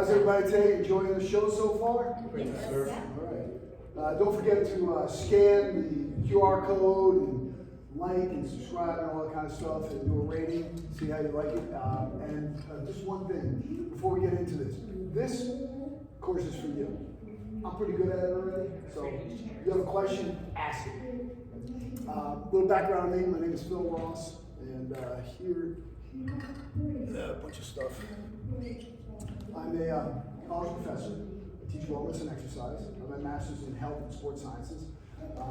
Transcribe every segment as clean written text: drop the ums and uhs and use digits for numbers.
How's everybody today? Enjoying the show so far? Yes. All right. Don't forget to scan the QR code and like and subscribe and all that kind of stuff and do a rating, see how you like it. And just one thing before we get into this. This course is for you. I'm pretty good at it already, so if you have a question, ask it. Little background on me. My name is Phil Ross, and here, a bunch of stuff. I'm a college professor. I teach wellness and exercise. I have a master's in health and sports sciences. I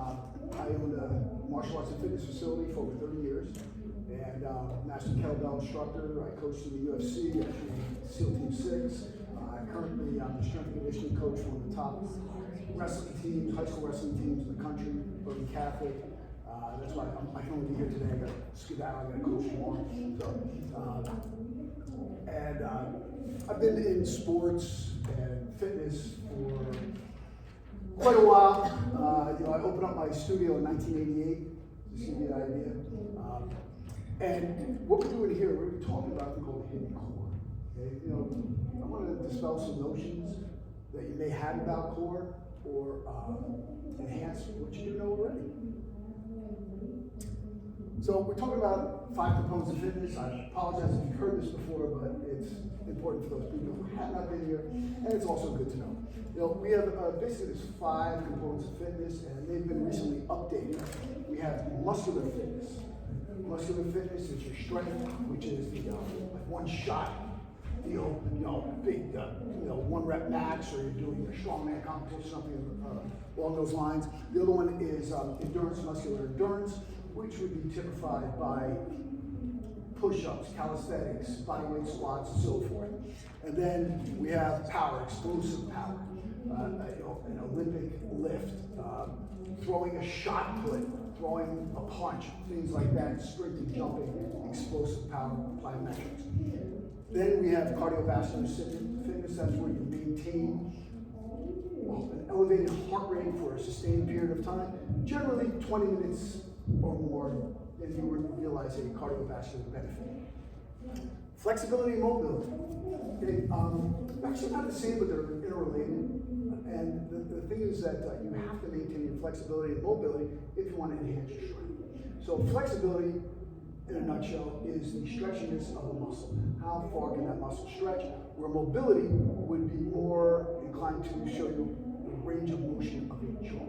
owned a martial arts and fitness facility for over 30 years, and master kettlebell instructor. I coached in the UFC, I trained SEAL Team 6. Currently, I'm the strength and conditioning coach for one of the top wrestling teams, high school wrestling teams in the country, Roman Catholic. That's why I can only be here today. I got to skedaddle, I got to coach more. I've been in sports and fitness for quite a while. I opened up my studio in 1988, just to give you an idea. And what we're doing here, we're talking about something called the hidden core. Okay? I want to dispel some notions that you may have about core or enhance what you do know already. So we're talking about 5 components of fitness. I apologize if you've heard this before, but it's important for those people who have not been here, and it's also good to know. We have basically there's 5 components of fitness, and they've been recently updated. We have muscular fitness. Muscular fitness is your strength, which is the like one shot deal, big, 1 rep max, or you're doing a strongman competition, something along those lines. The other one is endurance, muscular endurance, which would be typified by push-ups, calisthenics, bodyweight squats, and so forth. And then we have power, explosive power, an Olympic lift, throwing a shot put, throwing a punch, things like that, sprinting, jumping, explosive power, plyometrics. Then we have cardiovascular fitness. That's where you maintain an elevated heart rate for a sustained period of time, generally 20 minutes or more, if you were to realize a cardiovascular benefit. Flexibility and mobility. They're actually not the same, but they're interrelated. And the thing is that you have to maintain your flexibility and mobility if you want to enhance your strength. So flexibility, in a nutshell, is the stretchiness of a muscle. How far can that muscle stretch? Where mobility would be more inclined to show you the range of motion of a joint.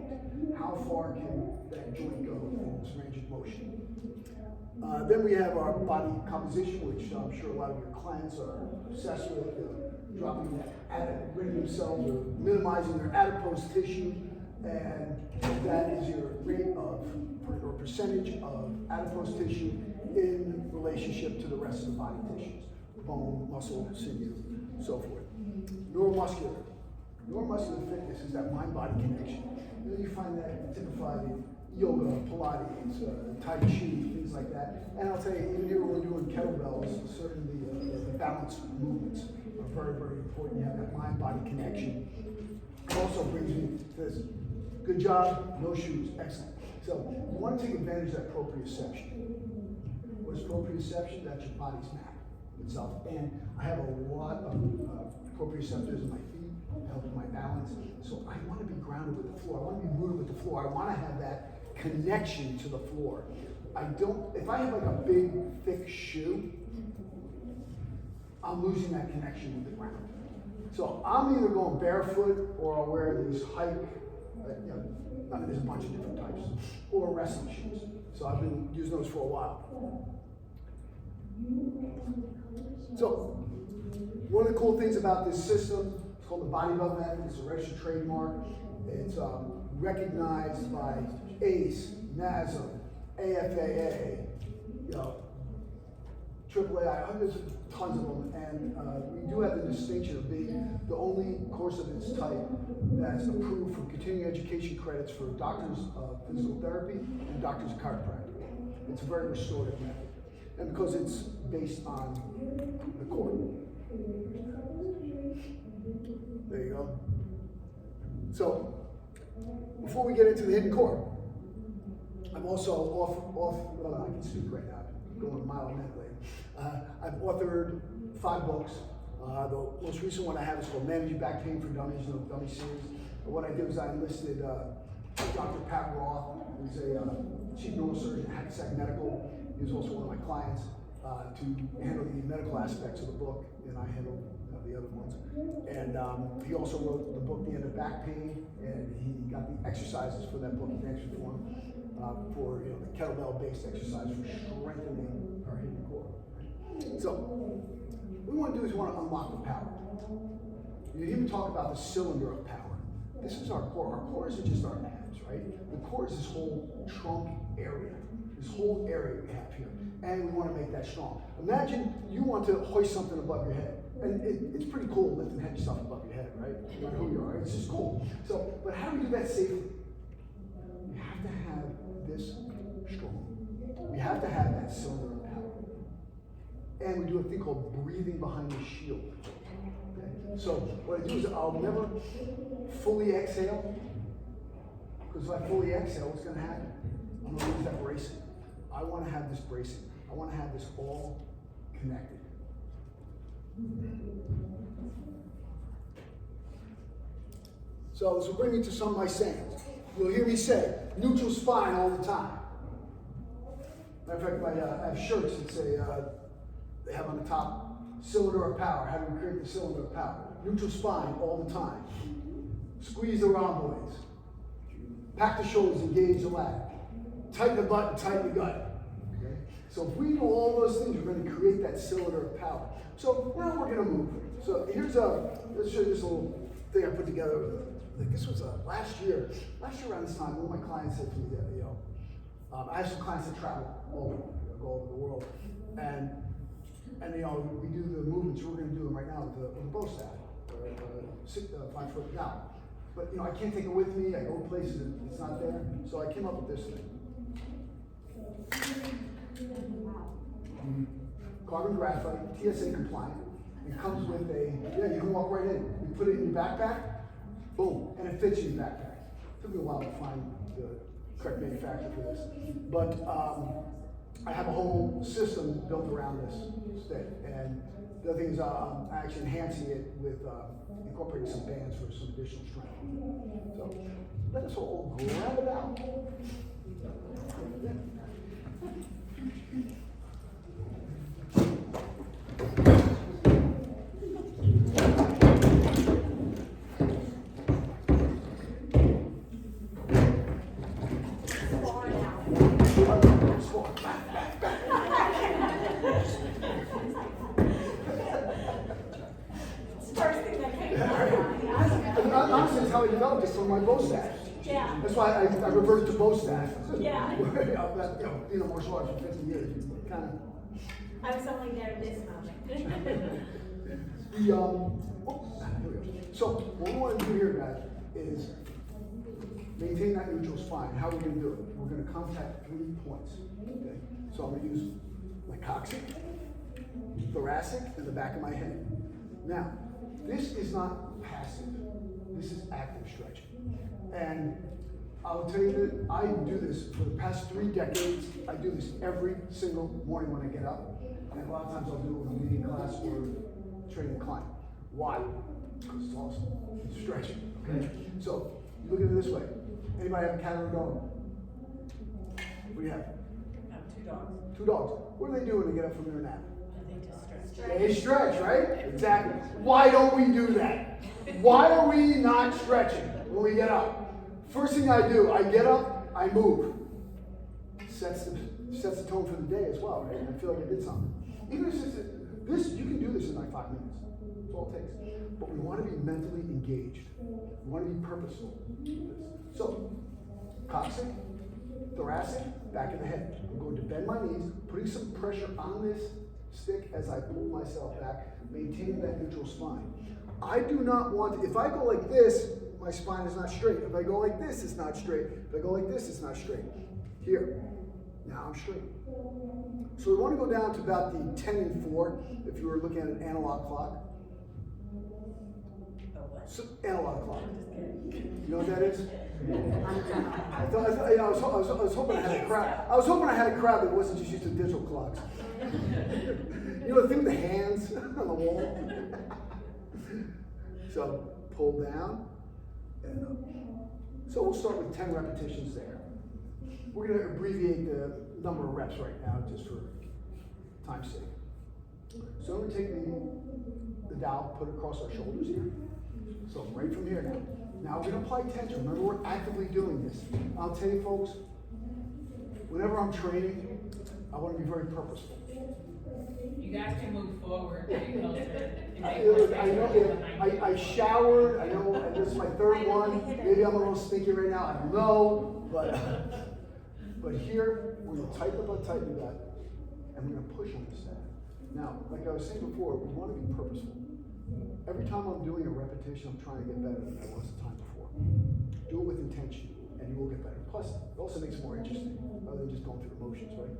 How far can that joint go in its range of motion? Then we have our body composition, which I'm sure a lot of your clients are obsessed with, dropping that, bringing themselves or minimizing their adipose tissue, and that is your rate of, or percentage of adipose tissue in relationship to the rest of the body tissues, bone, muscle, sinew, so forth. Neuromuscular. Neuromuscular fitness is that mind-body connection. You find that typified in yoga, Pilates, Tai Chi, things like that. And I'll tell you, even here when we're doing kettlebells, certainly the balance movements are very, very important. You have that mind-body connection. It also brings me to this. Good job, no shoes, excellent. So you want to take advantage of that proprioception. What is proprioception? That's your body's map itself. And I have a lot of proprioceptors in my feet, helping my balance. So I want to be grounded with the floor. I want to be rooted with the floor. I want to have that connection to the floor. If I have like a big, thick shoe, I'm losing that connection with the ground. So I'm either going barefoot or I'll wear these hike, there's a bunch of different types, or wrestling shoes. So I've been using those for a while. So one of the cool things about this system, it's called the Body Belt method. It's a registered trademark. It's recognized by ACE, NASM, AFAA, AAA. There's tons of them, and we do have the distinction of being the only course of its type that's approved for continuing education credits for doctors of physical therapy and doctors of chiropractic. It's a very restorative method, and because it's based on the core. There you go. So, before we get into the hidden core, I'm also I can speak right now, going a mile a minute later. I've authored 5 books. The most recent one I have is called Managing Back Pain for Dummies, the Dummy series. And what I did was I enlisted Dr. Pat Roth, who's a chief neurosurgeon at Hackensack Medical. He was also one of my clients to handle the medical aspects of the book, and I handled the other ones. And he also wrote the book, The End of Back Pain, and he got the exercises for that book in extra form for the kettlebell-based exercise for strengthening our hidden core. So, what we want to do is we want to unlock the power. You hear me talk about the cylinder of power. This is our core. Our core isn't just our abs, right? The core is this whole trunk area, this whole area we have here, and we want to make that strong. Imagine you want to hoist something above your head, and it's pretty cool lifting heavy stuff above your head, right? No matter who you are, it's just cool. So, but how do we do that safely? We have to have this strong. We have to have that cylinder of power. And we do a thing called breathing behind the shield. Okay? So what I do is I'll never fully exhale, because if I fully exhale, what's going to happen? I'm going to lose that bracing. I want to have this bracing. I want to have this all connected. So this will bring me to some of my sayings. You'll hear me say, neutral spine all the time. Matter of fact, I have shirts that say, they have on the top, cylinder of power. How do we create the cylinder of power? Neutral spine all the time. Squeeze the rhomboids. Pack the shoulders, engage the lat. Tighten the butt and tighten the gut. Okay? So if we do all those things, we're going to create that cylinder of power. So now we're going to move. So let's show you this little thing I put together. This was last year around this time, one of my clients said to me that, I have some clients that travel go over the world. And we do the movements. We're going to do them right now with the bow staff, 5 foot down. But I can't take it with me. I go places and it's not there. So I came up with this thing. Carbon graphite, TSA compliant. It comes with you can walk right in. You put it in your backpack, boom, and it fits in your backpack. It took me a while to find the correct manufacturer for this. But I have a whole system built around this stick. And the other thing is I'm actually enhancing it with incorporating some bands for some additional strength. So let us all grab it out. Honestly, it's how I developed this from my bow staff. Yeah. That's why I reverted to bow staff. Yeah. Being a martial arts for 50 years, you kind of. I was only there this moment. Here we go. So what we want to do here, guys, is maintain that neutral spine. How are we going to do it? We're going to contact 3 points. Okay. So I'm going to use my coccyx, thoracic, and the back of my head. Now, this is not passive. This is active stretching. And I'll tell you that I do this for the past 3 decades. I do this every single morning when I get up. And a lot of times I'll do it with a leading class or training a client. Why? Because it's awesome. It's stretching. Okay? So you look at it this way. Anybody have a cat or a dog? What do you have? I have 2 dogs. 2 dogs. What do they do when they get up from their nap? They just stretch. They stretch, right? Exactly. Why don't we do that? Why are we not stretching when we get up? First thing I do, I get up, I move. Sets the tone for the day as well, right? I feel like I did something. Even if it's this, you can do this in like 5 minutes. That's all it takes. But we want to be mentally engaged. We want to be purposeful. So, coccyx, thoracic, back of the head. I'm going to bend my knees, putting some pressure on this stick as I pull myself back, maintaining that neutral spine. I do not want to, if I go like this, my spine is not straight. If I go like this, it's not straight. If I go like this, it's not straight. Here. Now I'm straight. So we want to go down to about the 10 and 4, if you were looking at an analog clock. So, analog clock. You know what that is? I was hoping I had a crowd. I was hoping I had a crowd that wasn't just used to digital clocks. You know the thing with the hands on the wall? So pull down and up. So we'll start with 10 repetitions there. We're gonna abbreviate the number of reps right now just for time's sake. So I'm gonna take the dowel, put it across our shoulders here. So right from here now. Now we're gonna apply tension. Remember, we're actively doing this. I'll tell you folks, whenever I'm training, I wanna be very purposeful. You guys can move forward, get closer. and I make more space know, for the mic. I showered, I know, and this is my third one, maybe I'm a little stinky right now, I don't know, but here, we're gonna tighten up how tight we got, and we're gonna push on the staff. Now, like I was saying before, we wanna be purposeful. Every time I'm doing a repetition, I'm trying to get better than I was the time before. Do it with intention, and you will get better. Plus, it also makes it more interesting, rather than just going through the motions, right?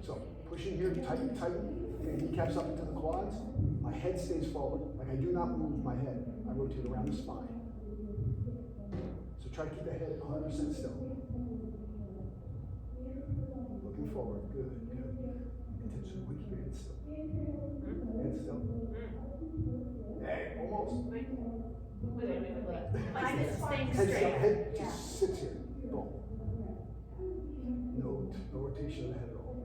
So, pushing here, tighten, okay, kneecaps up into the quads, my head stays forward, like I do not move my head, I rotate around the spine. So try to keep the head 100% still. Looking forward, good. Intention, we keep your head still. Head still. Hey, almost. Mine is staying Head straight. still, head Yeah. just sits here, boom. No rotation of the head at all.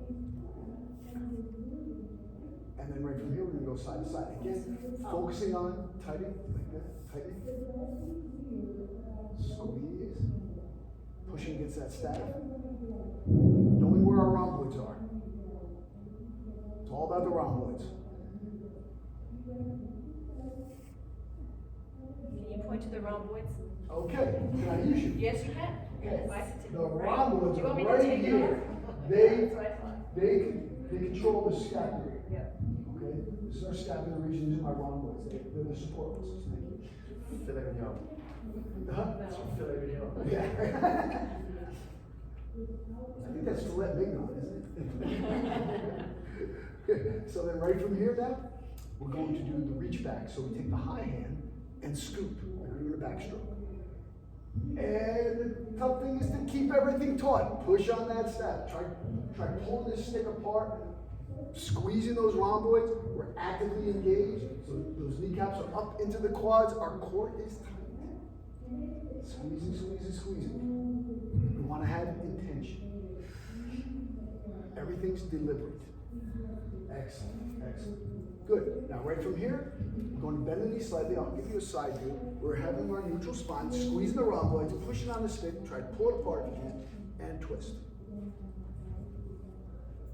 And then right from here, we're gonna go side to side. Again, focusing on tightening, like that, tightening. Squeeze. Pushing against that staff. Knowing where our rhomboids are. It's all about the rhomboids. Can you point to the rhomboids? Okay, can I use you? Yes, you can. Okay. Why is it The right? rhomboids Do you want me are to right take it here. off? They, That's what I thought. they control the scapula. Yeah. Okay, this is our scapular region, these are my rhomboids. They're the support muscles. Thank you. Filet mignon. Huh? That's from filet mignon. Yeah. I think that's filet mignon, isn't it? So then right from here now, we're going to do the reach back. So we take the high hand and scoop, like we're doing a backstroke. And the tough thing is to keep everything taut. Push on that staff. Try pulling this stick apart, squeezing those rhomboids. We're actively engaged. So those kneecaps are up into the quads. Our core is tight. Squeezing. We want to have intention. Everything's deliberate. Excellent. Good. Now right from here, we're going to bend the knee slightly. I'll give you a side view. We're having our neutral spine, squeezing the rhomboids, pushing on the stick, try to pull it apart if you can, and twist.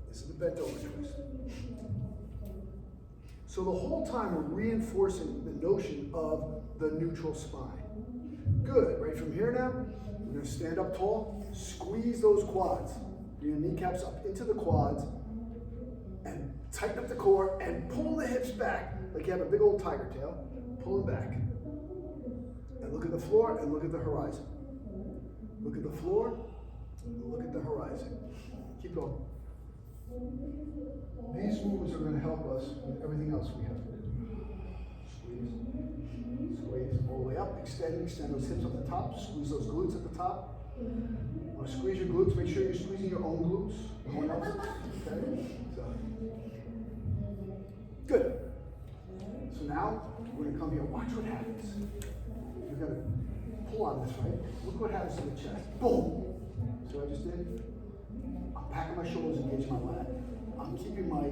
This is the bent over twist. So the whole time we're reinforcing the notion of the neutral spine. Good. Right from here now, we're going to stand up tall, squeeze those quads. Your kneecaps up into the quads, and tighten up the core and pull the hips back like you have a big old tiger tail. Pull it back. And look at the floor and look at the horizon. Look at the floor and look at the horizon. Keep going. These movements are going to help us with everything else we have to do. Squeeze all the way up, extend those hips up the top, squeeze those glutes at the top. Want to squeeze your glutes, make sure you're squeezing your own glutes. No one else. Okay? So. Good. So now we're going to come here. Watch what happens. You're going to pull on this, right? Look what happens to the chest. Boom. See what I just did? I'm packing my shoulders, engaging my lat. I'm keeping my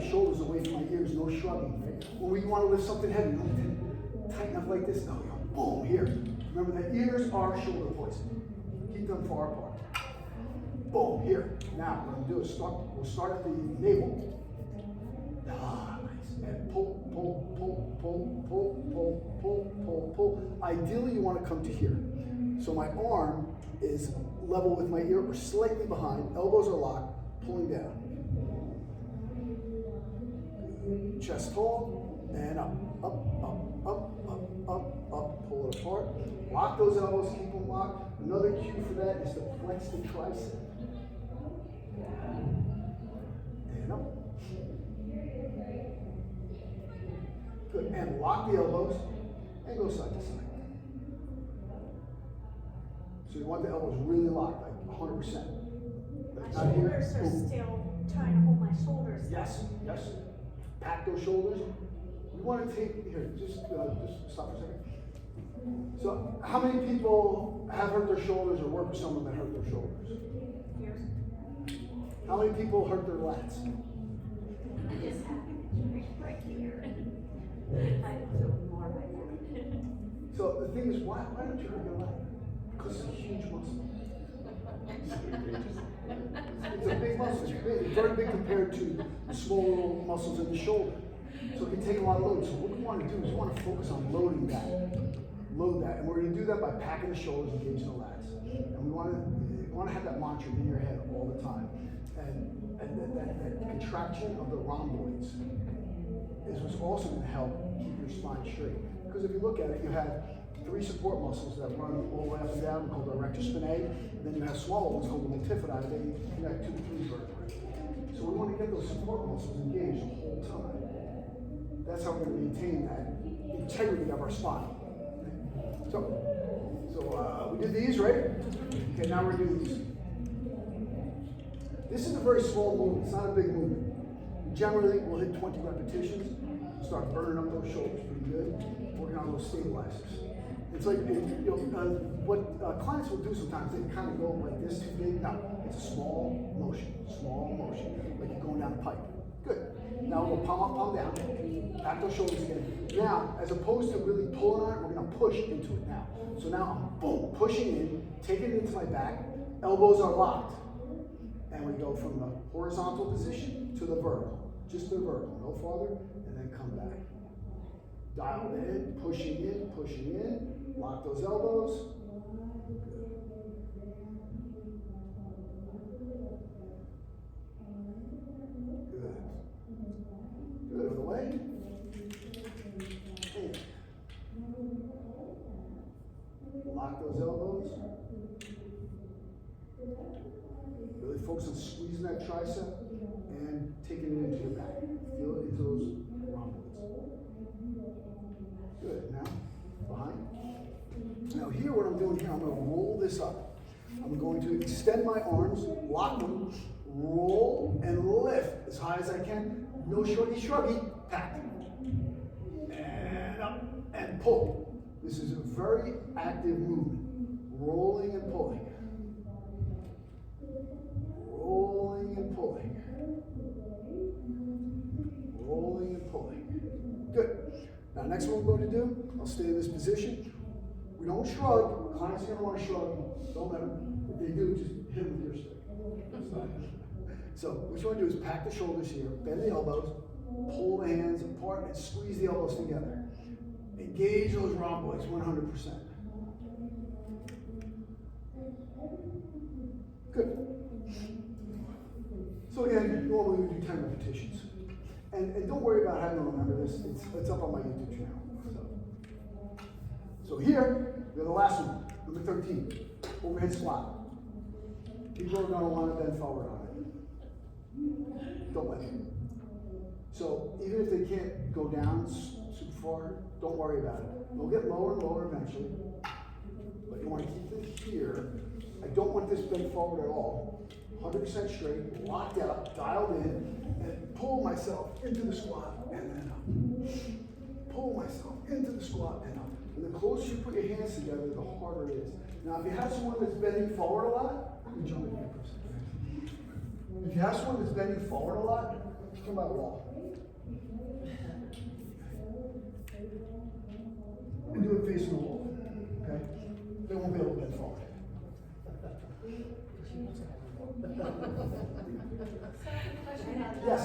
shoulders away from my ears, no shrugging, right? When we want to lift something heavy, you don't tighten up like this. No, you go, boom, here. Remember that ears are shoulder points. Keep them far apart. Boom, here. Now, what I'm going to do is we'll start at the navel. Ah, nice. And pull. Ideally, you want to come to here. So my arm is level with my ear or slightly behind. Elbows are locked, pulling down. Chest tall, and up. Pull it apart. Lock those elbows, keep them locked. Another cue for that is to flex the tricep. And up. Good. And lock the elbows and go side to side. So you want the elbows really locked, like 100%. My Not here. shoulders are Boom. still trying to hold my shoulders. Yes. Pack those shoulders. You want to take here, just stop for a second. So, how many people have hurt their shoulders or work with someone that hurt their shoulders? Here's, How many people hurt their lats? I just happened right here. I feel more like that. So the thing is, why don't you hurt your lat? Because it's a huge muscle. It's a big muscle. It's big. It's very big compared to the small little muscles in the shoulder. So it can take a lot of load. So what we want to do is we want to focus on loading that. Load that. And we're going to do that by packing the shoulders and engaging the lats. And we want to have that mantra in your head all the time. And that contraction of the rhomboids is what's also going to help keep your spine straight. Because if you look at it, you have 3 support muscles that run all the way up and down, called the erector spinae, and then you have smaller ones called the multifidi, that you connect 2 to 3 vertebrae. So we want to get those support muscles engaged the whole time. That's how we're going to maintain that integrity of our spine. So we did these, right? Okay, now we're doing these. This is a very small movement, it's not a big movement. Generally, we'll hit 20 repetitions, start burning up those shoulders pretty good, working on those stabilizers. It's like, what clients will do sometimes, they kind of go like this too big. No, it's a small motion, like you're going down a pipe. Good. Now we'll palm up, palm down, back those shoulders again. Now, as opposed to really pulling on it, we're gonna push into it now. So now I'm, boom, pushing in, taking it into my back, elbows are locked. And we go from the horizontal position to the vertical, just the vertical, no farther, and then come back. Dial in, pushing in, lock those elbows. Good. Good, other way. And lock those elbows. Really focus on squeezing that tricep and taking it into your back. Feel it into those rhomboids. Good. Now, behind. Now here, what I'm doing here, I'm going to roll this up. I'm going to extend my arms, lock them, roll, and lift as high as I can. No shruggy, pack. And up, and pull. This is a very active movement. Rolling and pulling. Rolling and pulling. Rolling and pulling. Good. Now, next one we're going to do, I'll stay in this position. We don't shrug. Clients are going to want to shrug. Don't let them. If they do, just hit them with your stick. So, what you want to do is pack the shoulders here, bend the elbows, pull the hands apart, and squeeze the elbows together. Engage those rhomboids 100%. Good. So again, normally we do 10 repetitions. And don't worry about having to remember this. It's up on my YouTube channel. So here, we have the last one, number 13, overhead squat. People are going to want to bend forward on it. Don't let them. So even if they can't go down super far, don't worry about it. They'll get lower and lower eventually. But you want to keep this here. I don't want this bent forward at all. 100% straight, locked out, dialed in, and pull myself into the squat and then up. Pull myself into the squat and up. And the closer you put your hands together, the harder it is. Now, if you have someone that's bending forward a lot, let me jump in here for a second. If you have someone that's bending forward a lot, come by the wall. And do it facing the wall. Okay? They won't be able to bend forward. Yes.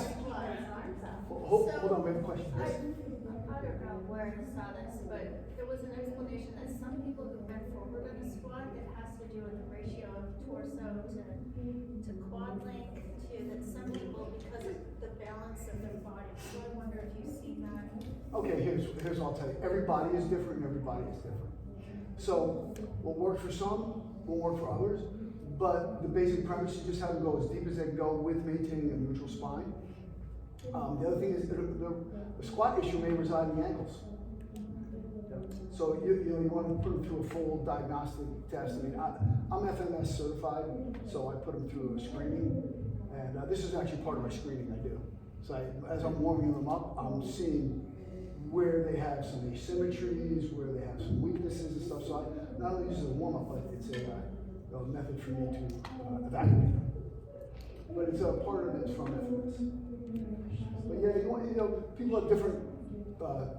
Hold on, we have a question. I Yes. don't know where I saw this, but there was an explanation that some people who bend forward in a squat, it has to do with the ratio of torso to quad length, to that some people, because of the balance of their body. So I wonder if you've seen that. Okay, here's what I'll tell you. Everybody is different and everybody is different. So what works for some won't work for others. But the basic premise is just have them go as deep as they can go with maintaining a neutral spine. The other thing is the squat issue may reside in the ankles. So you want to put them through a full diagnostic test. I mean, I'm FMS certified, so I put them through a screening, and this is actually part of my screening I do. So as I'm warming them up, I'm seeing where they have some asymmetries, where they have some weaknesses and stuff. So I not only use it as a warm-up, but it's a method for me to evaluate them. But it's a part of it from FMS. But yeah, you know, people have different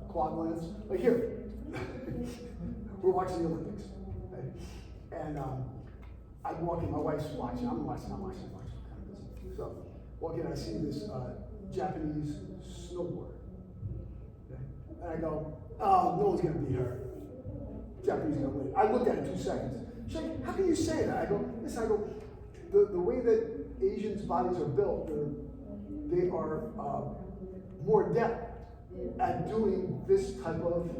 quad lengths. Like here, we're watching the Olympics, right? And I'm walking, my wife's watching, I'm watching, kind of busy. So, walking, I see this Japanese snowboarder. Okay? And I go, oh, no one's gonna beat her. Japanese gonna win. I looked at it 2 seconds. She's like, how can you say that? I go, listen, the way that Asians' bodies are built, they are more adept at doing this type of,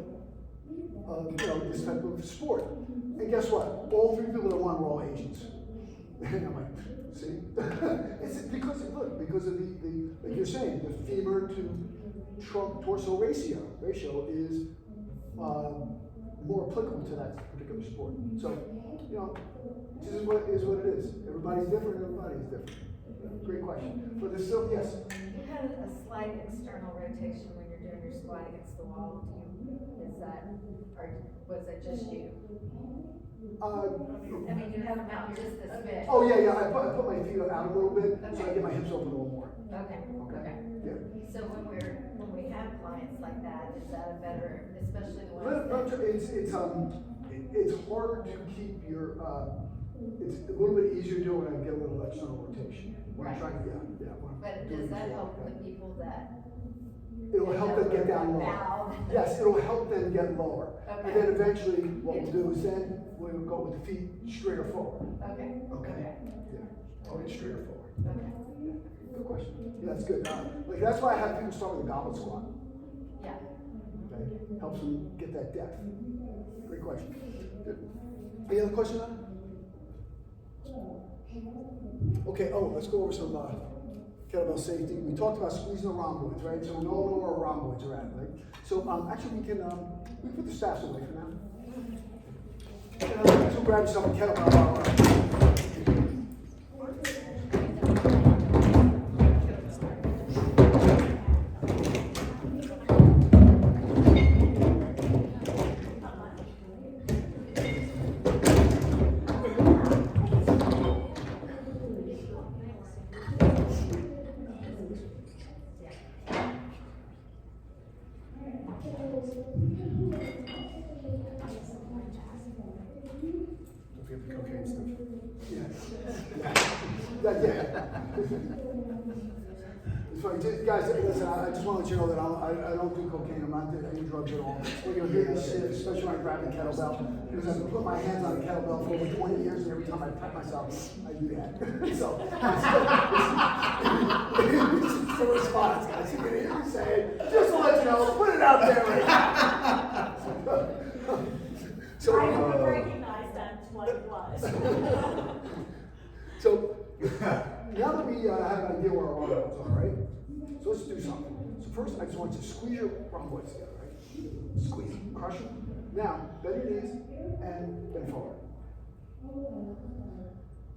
this type of sport. And guess what? All 3 people that won were all Asians. And I'm like, see? It's because of the like you're saying, the femur to trunk torso ratio is more applicable to that particular sport. So, you know, this is what it is. Everybody's different, everybody's different. Great question. But there's still, yes? You have a slight external rotation when you're doing your squat against the wall. Is that, or was it just you? I mean, you have them out just this bit. Oh yeah. I put my feet out a little bit so I get my hips open a little more. Okay. Yeah. So when we have clients like that, is that a better, especially the ones that. It's harder to keep your. It's a little bit easier to do when I get a little external rotation. When I'm trying to But does that help the people that? It'll help them get down lower. Yes, it'll help them get lower. Okay. And then eventually, what we'll do is then we'll go with the feet straighter forward. Okay. Yeah. Always straighter forward. Okay. Good question. Yeah, that's good. Like that's why I have people start with a goblet squat. Yeah. Okay, helps them get that depth. Great question. Any other question on it? Okay, let's go over some kettlebell safety. We talked about squeezing the rhomboids, right? So we all know where our rhomboids are at, right? So actually we can put the staffs away for now. So grab yourself a kettlebell. It's funny, guys. Listen, I just want to let you know that I don't do cocaine. I'm not doing any drugs at all. When you'll hear me shit, especially when I grab a kettlebell, because I've put my hands on a kettlebell for over 20 years, and every time I pet myself, I do that. So it's a response, guys. You can hear me say it. Just to let you know, put it out there right now. So, I would recognize that's what it was. So, now that we have an idea where our rhomboids are, right? So let's do something. So first, I just want you to squeeze your rhomboids together, right? Squeeze them, crush them. Now, bend your knees and bend forward.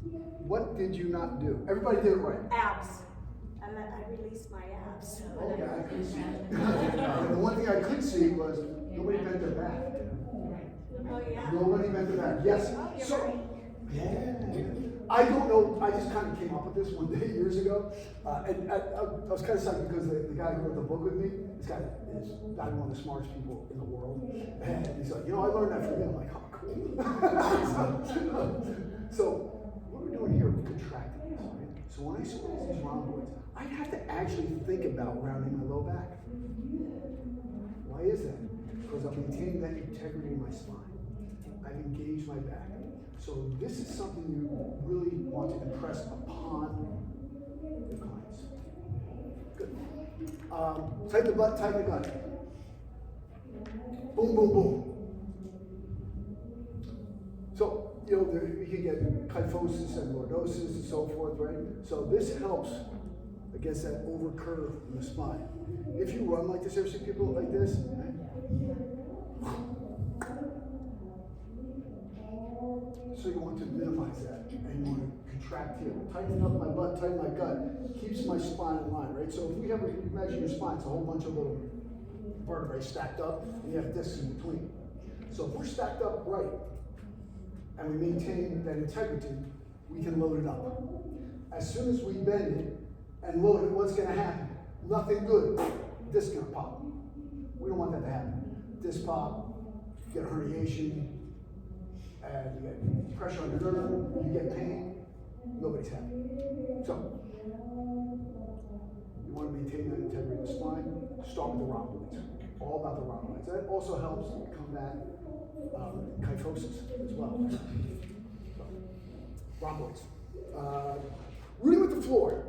What did you not do? Everybody did it right. Abs. And then I released my abs. Okay, I couldn't see. And the one thing I could see was nobody bent their back. Oh, yeah. Nobody bent their back. Yes. Oh, you're So, right. yeah. I don't know, I just kind of came up with this one day years ago. And I was kind of psyched because the guy who wrote the book with me, this guy is not one of the smartest people in the world. And he's like, I learned that from him. I'm like, oh, cool. So what we're doing here, we're contracting this, right? So when I squeeze these rhomboids, I have to actually think about rounding my low back. Why is that? Because I'm maintaining that integrity in my spine. I've engaged my back. So this is something you really want to impress upon your clients. Good. Tighten the butt, tighten the gut. Boom, boom, boom. So, you can get kyphosis and lordosis and so forth, right? So this helps against that over curve in the spine. If you run like this, ever see people like this? So you want to minimize that, and you want to contract here. Tighten up my butt, tighten my gut, keeps my spine in line, right? So if we have, imagine your spine, it's a whole bunch of little vertebrae stacked up, and you have discs in between. So if we're stacked up right, and we maintain that integrity, we can load it up. As soon as we bend it and load it, what's gonna happen? Nothing good. Disc gonna pop. We don't want that to happen. Disc pop, you get a herniation, and you get pressure on your nerve, you get pain, nobody's happy. So, you want to maintain that integrity of the spine, start with the rhomboids. All about the rhomboids. That also helps combat kyphosis as well. So, rhomboids. Rooting with the floor.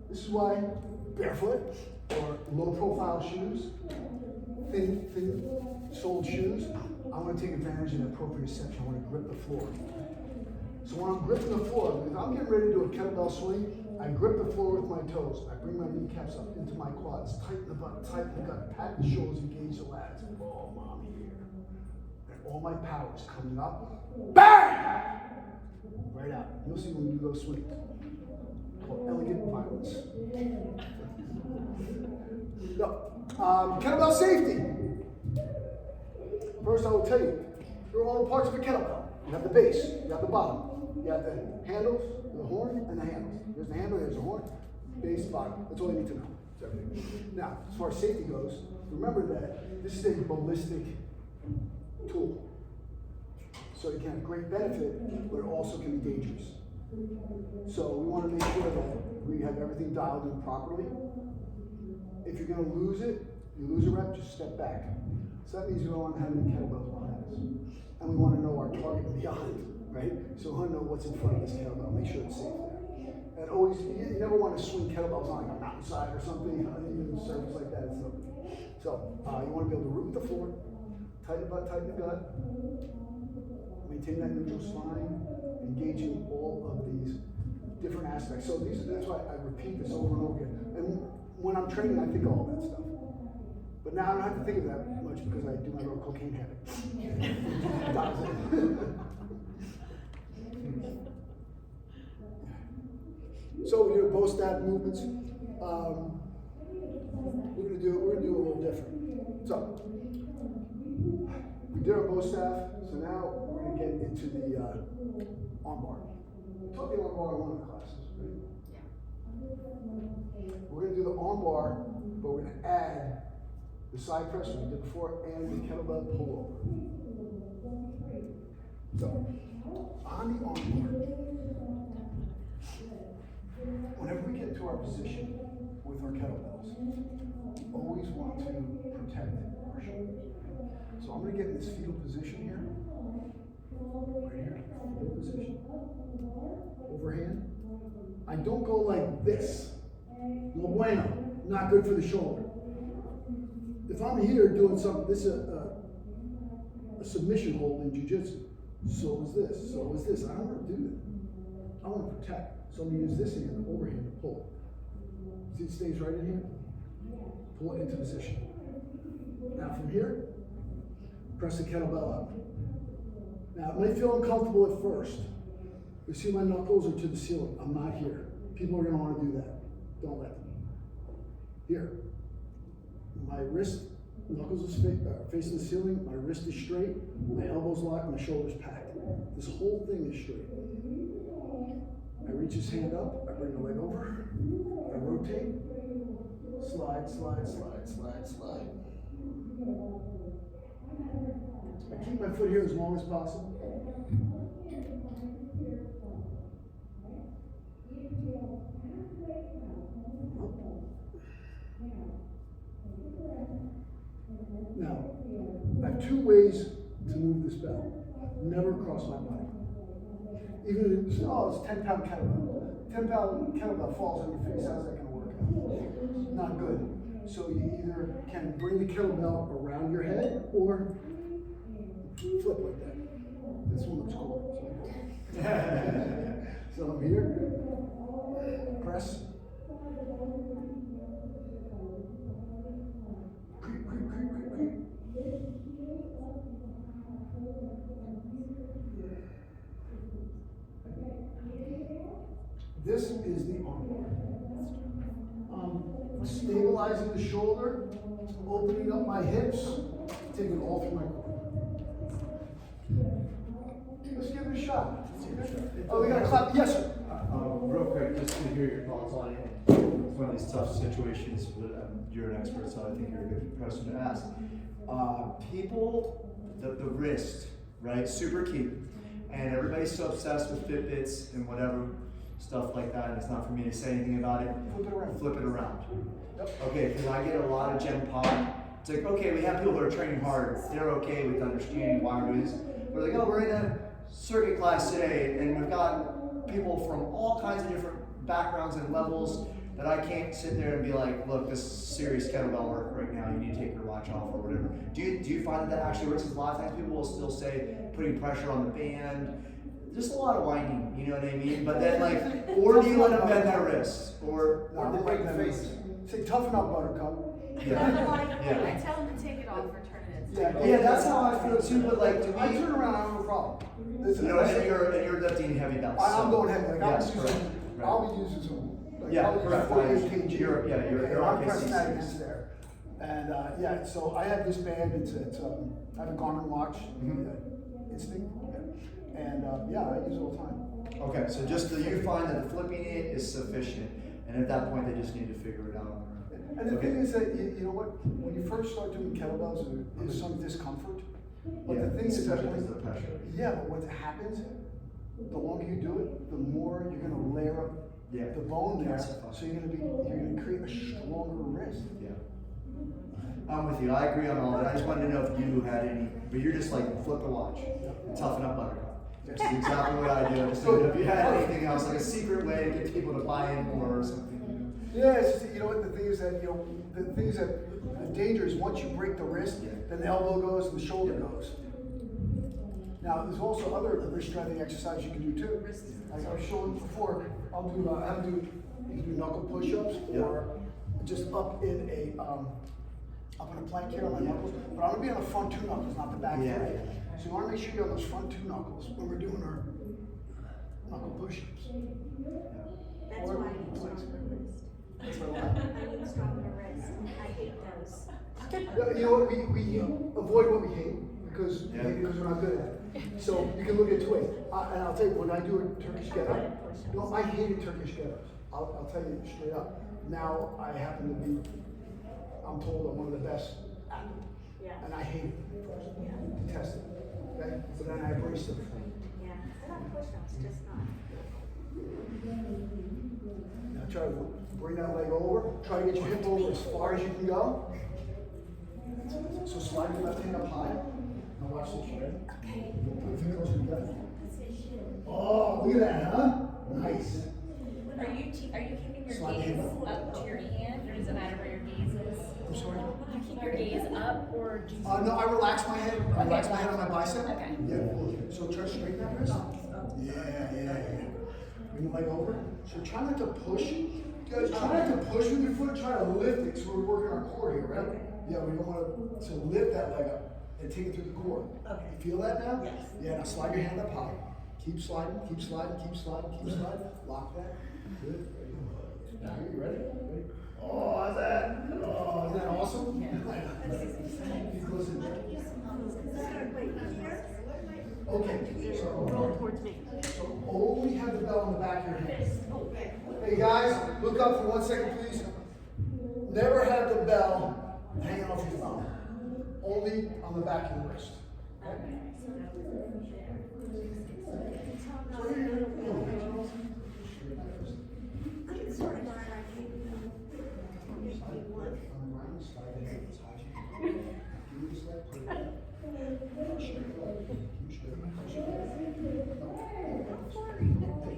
This is why barefoot or low profile shoes, thin soled shoes, I want to take advantage of that proprioception. I want to grip the floor. So when I'm gripping the floor, if I'm getting ready to do a kettlebell swing, I grip the floor with my toes. I bring my kneecaps up into my quads, tighten the butt, tighten the gut, pat the shoulders, engage the lats. Oh, mommy here. And all my power is coming up. Bang! Right out. You'll see when you do those swings. Called elegant violence. No. Kettlebell safety. First, I will tell you, there are all the parts of a kettlebell. You have the base, you have the bottom, you have the handles, the horn, and the handles. There's the handle, there's the horn, base, bottom. That's all you need to know. That's everything. Now, as far as safety goes, remember that this is a ballistic tool. So it can have great benefit, but it also can be dangerous. So we want to make sure that we have everything dialed in properly. If you're going to lose it, you lose a rep, just step back. So that means you don't want to have any kettlebells behind us. And we want to know our target and beyond, right? So we want to know what's in front of this kettlebell, make sure it's safe there. And always, you never want to swing kettlebells on like a mountainside or something, even a surface like that. So you want to be able to root with the floor, tighten the butt, tighten the gut, maintain that neutral spine, engaging all of these different aspects. So that's why I repeat this over and over again. And when I'm training, I think of all that stuff. But now I don't have to think of that much because I do my little cocaine habit. So we do both staff movements. We're gonna do a little different. So we did our bow staff. So now we're gonna get into the arm bar. We taught the arm bar in one of the classes, right? Yeah. We're gonna do the arm bar, but we're gonna add the side press we did before and the kettlebell pullover. So on the arm bar, whenever we get to our position with our kettlebells, always want to protect our shoulders. So I'm going to get in this fetal position here. Right here, fetal position. Overhand. I don't go like this. No bueno. Not good for the shoulder. If I'm here doing something, this is a submission hold in jiu-jitsu. So is this. So is this. I don't want to do that. I want to protect. So I'm going to use this hand, the overhand, to pull. See, it stays right in here. Pull it into position. Now from here, press the kettlebell up. Now it might feel uncomfortable at first. You see my knuckles are to the ceiling. I'm not here. People are going to want to do that. Don't let them. Here. My wrist, knuckles are facing the ceiling. My wrist is straight. My elbows locked. My shoulders packed. This whole thing is straight. I reach his hand up, I bring the leg over, I rotate, slide, slide, slide, slide, slide. I keep my foot here as long as possible. Now, I have two ways to move this bell. Never cross my body. Even if it's 10-pound kettlebell. 10-pound kettlebell falls on your face, how's that going to work out? Not good. So you either can bring the kettlebell around your head or flip like that. This one looks cool. So I'm here, press. Creep, creep, creep, creep, creep. This is the arm bar. Stabilize shoulder, opening up my hips, taking it all through my core. Let's give it a shot. Oh, we got to clap. Yes, sir. Real quick, just to hear your thoughts on it. It's one of these tough situations, but you're an expert, so I think you're a good person to ask. People, the wrist, right? Super key. And everybody's so obsessed with Fitbits and whatever stuff like that, and it's not for me to say anything about it. Flip it around. Flip it around. Yep. Okay, because I get a lot of Gen Pop. It's like, okay, we have people who are training hard. They're okay with understanding why we're doing this. We're like, oh, we're in a circuit class today, and we've got people from all kinds of different backgrounds and levels that I can't sit there and be like, look, this is serious kettlebell work right now. You need to take your watch off or whatever. Do you find that actually works? Because a lot of times people will still say putting pressure on the band. Just a lot of whining, you know what I mean? But then like, or do you let them bend their wrists? Or No, they break their face. Say, toughen up, Buttercup. yeah. I tell them to take it off for tournaments. Yeah, that's how I feel too, but like, do I we, turn around, I have no problem. Listen, you know, and you're lifting heavy belts. I'm so- going heavy. Like Yes, I'll be using some. Like, Yeah, I'll be correct. using 48 kg. You're I'm RKC pressing that 6. against there. And yeah, so I have this band. It's I have a Garmin watch, Instinct, and yeah, I use it all the time. Okay, so just do you find that the flipping it is sufficient, and at that point they just need to figure it out on their own. And the thing is that you know what? When you first start doing kettlebells, there's some discomfort. But the thing is that especially with the pressure. yeah, but what happens? The longer you do it, the more you're gonna layer up Yeah. the bone there. Calcify. So you're gonna create a stronger wrist. Yeah. I'm with you. I agree on all that. I just wanted to know if you had any, but you're just like flip the watch and toughen up Buttercup. That's exactly what I do. I just didn't know if you had anything else, like a secret way to get people to buy in more or something. Yeah, it's just, you know what the thing is that the danger is once you break the wrist, then the elbow goes and the shoulder goes. Now there's also other wrist strengthening exercises you can do too. Like I was showing before, I have you can do knuckle push-ups or just up in a plank here on my knuckles. But I'm gonna be on the front two knuckles, not the back three. So you want to make sure you're on those front two knuckles when we're doing our knuckle push-ups. That's why I need stronger wrist. I need stronger wrist. I hate those. You know what, we avoid what we hate because we're not good at it. So you can look at twig. And I'll tell you, when I do a Turkish get-up, I hated Turkish get-ups. I'll tell you straight up. Now I happen to be, I'm told I'm one of the best at it. Yeah. And I hate it. Detest it. Okay? But then I embrace it. Yeah. I like push-ups, just not. Now try to bring that leg over. Try to get your hip over as far as you can go. So slide your left hand up high. Now watch this, you ready? Okay. Put your feet closer together. Position. Oh, look at that, huh? Nice. Are you keeping your Slide the gaze hand up. up to your hand, or does it matter where your gaze is? I'm sorry? Do you keep your gaze up, or do you? No, I relax my head. I relax my head on my bicep. Okay. Yeah. So try to straighten that wrist. Yeah. Bring the leg over. So try not to push. Guys, try not to push with your foot. Try to lift it. So we're working our core here, right? Yeah, we don't want to lift that leg up and take it through the core. Okay. You feel that now? Yes. Yeah. Now slide your hand up high. Keep sliding. Keep sliding. Keep sliding. Keep sliding. Lock that. Good. Now you ready? Oh, how's that? Oh, isn't that awesome? Yeah. Keep close in there. Wait, here? Okay, so Roll towards me. only have the bell on the back of your hand. Hey guys, look up for 1 second, please. Never have the bell hanging off your thumb. Only on the back of your wrist. Okay? I'm sort of glad I came. Make me one.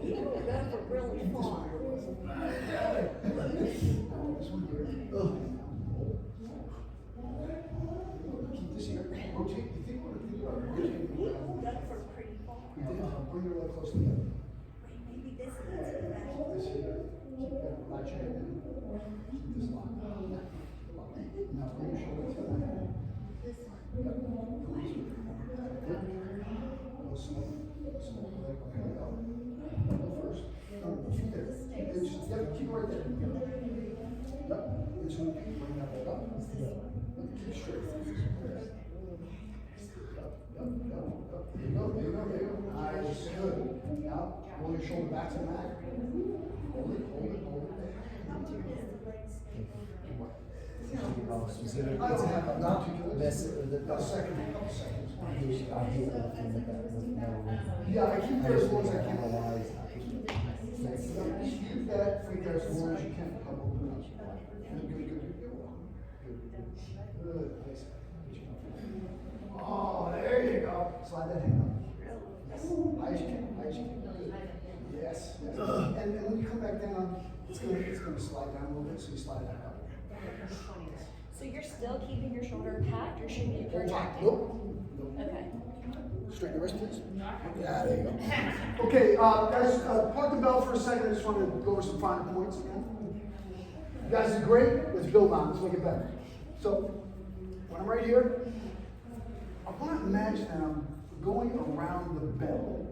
You can go for really far. This one here. Keep this here. Rotate. You think about rotating? You can go for pretty far. Bring your leg close together. Wait, maybe this needs to be better. This here. Keep that. Relax your head. Keep this locked. Now bring your shoulder to the head. This one. Yep. Go slow. Slow. Okay, go. Go first. No, feet there. Yep, keep it right there. Yep. Into the feet. Bring that leg up. There you go, there you go, there you go. Nice, good. Now, roll your shoulder back to the mat. Hold it, hold it, hold it. Specific. I don't have, not too good. That's A second, a couple seconds. I hate lifting with that. Yeah, I keep there as long as I can. Otherwise, Keep that free there as long as you can. Come open up. Good, good, good, good. Good, nice. Oh, there you go. Slide that hand up. High as you can, high as you can. Good. Yes, yes. And when you come back down, it's gonna slide down a little bit, so you slide that up. So you're still keeping your shoulder packed, or should you be Hold on. protracting? Nope. Nope. Okay. Straighten your wrist, please. Yeah, there you go. Okay, guys, park the bell for a second. I just want to go over some final points again. You guys did great. Let's build on. Let's make it better. So, when I'm right here, I want to imagine that I'm going around the bell.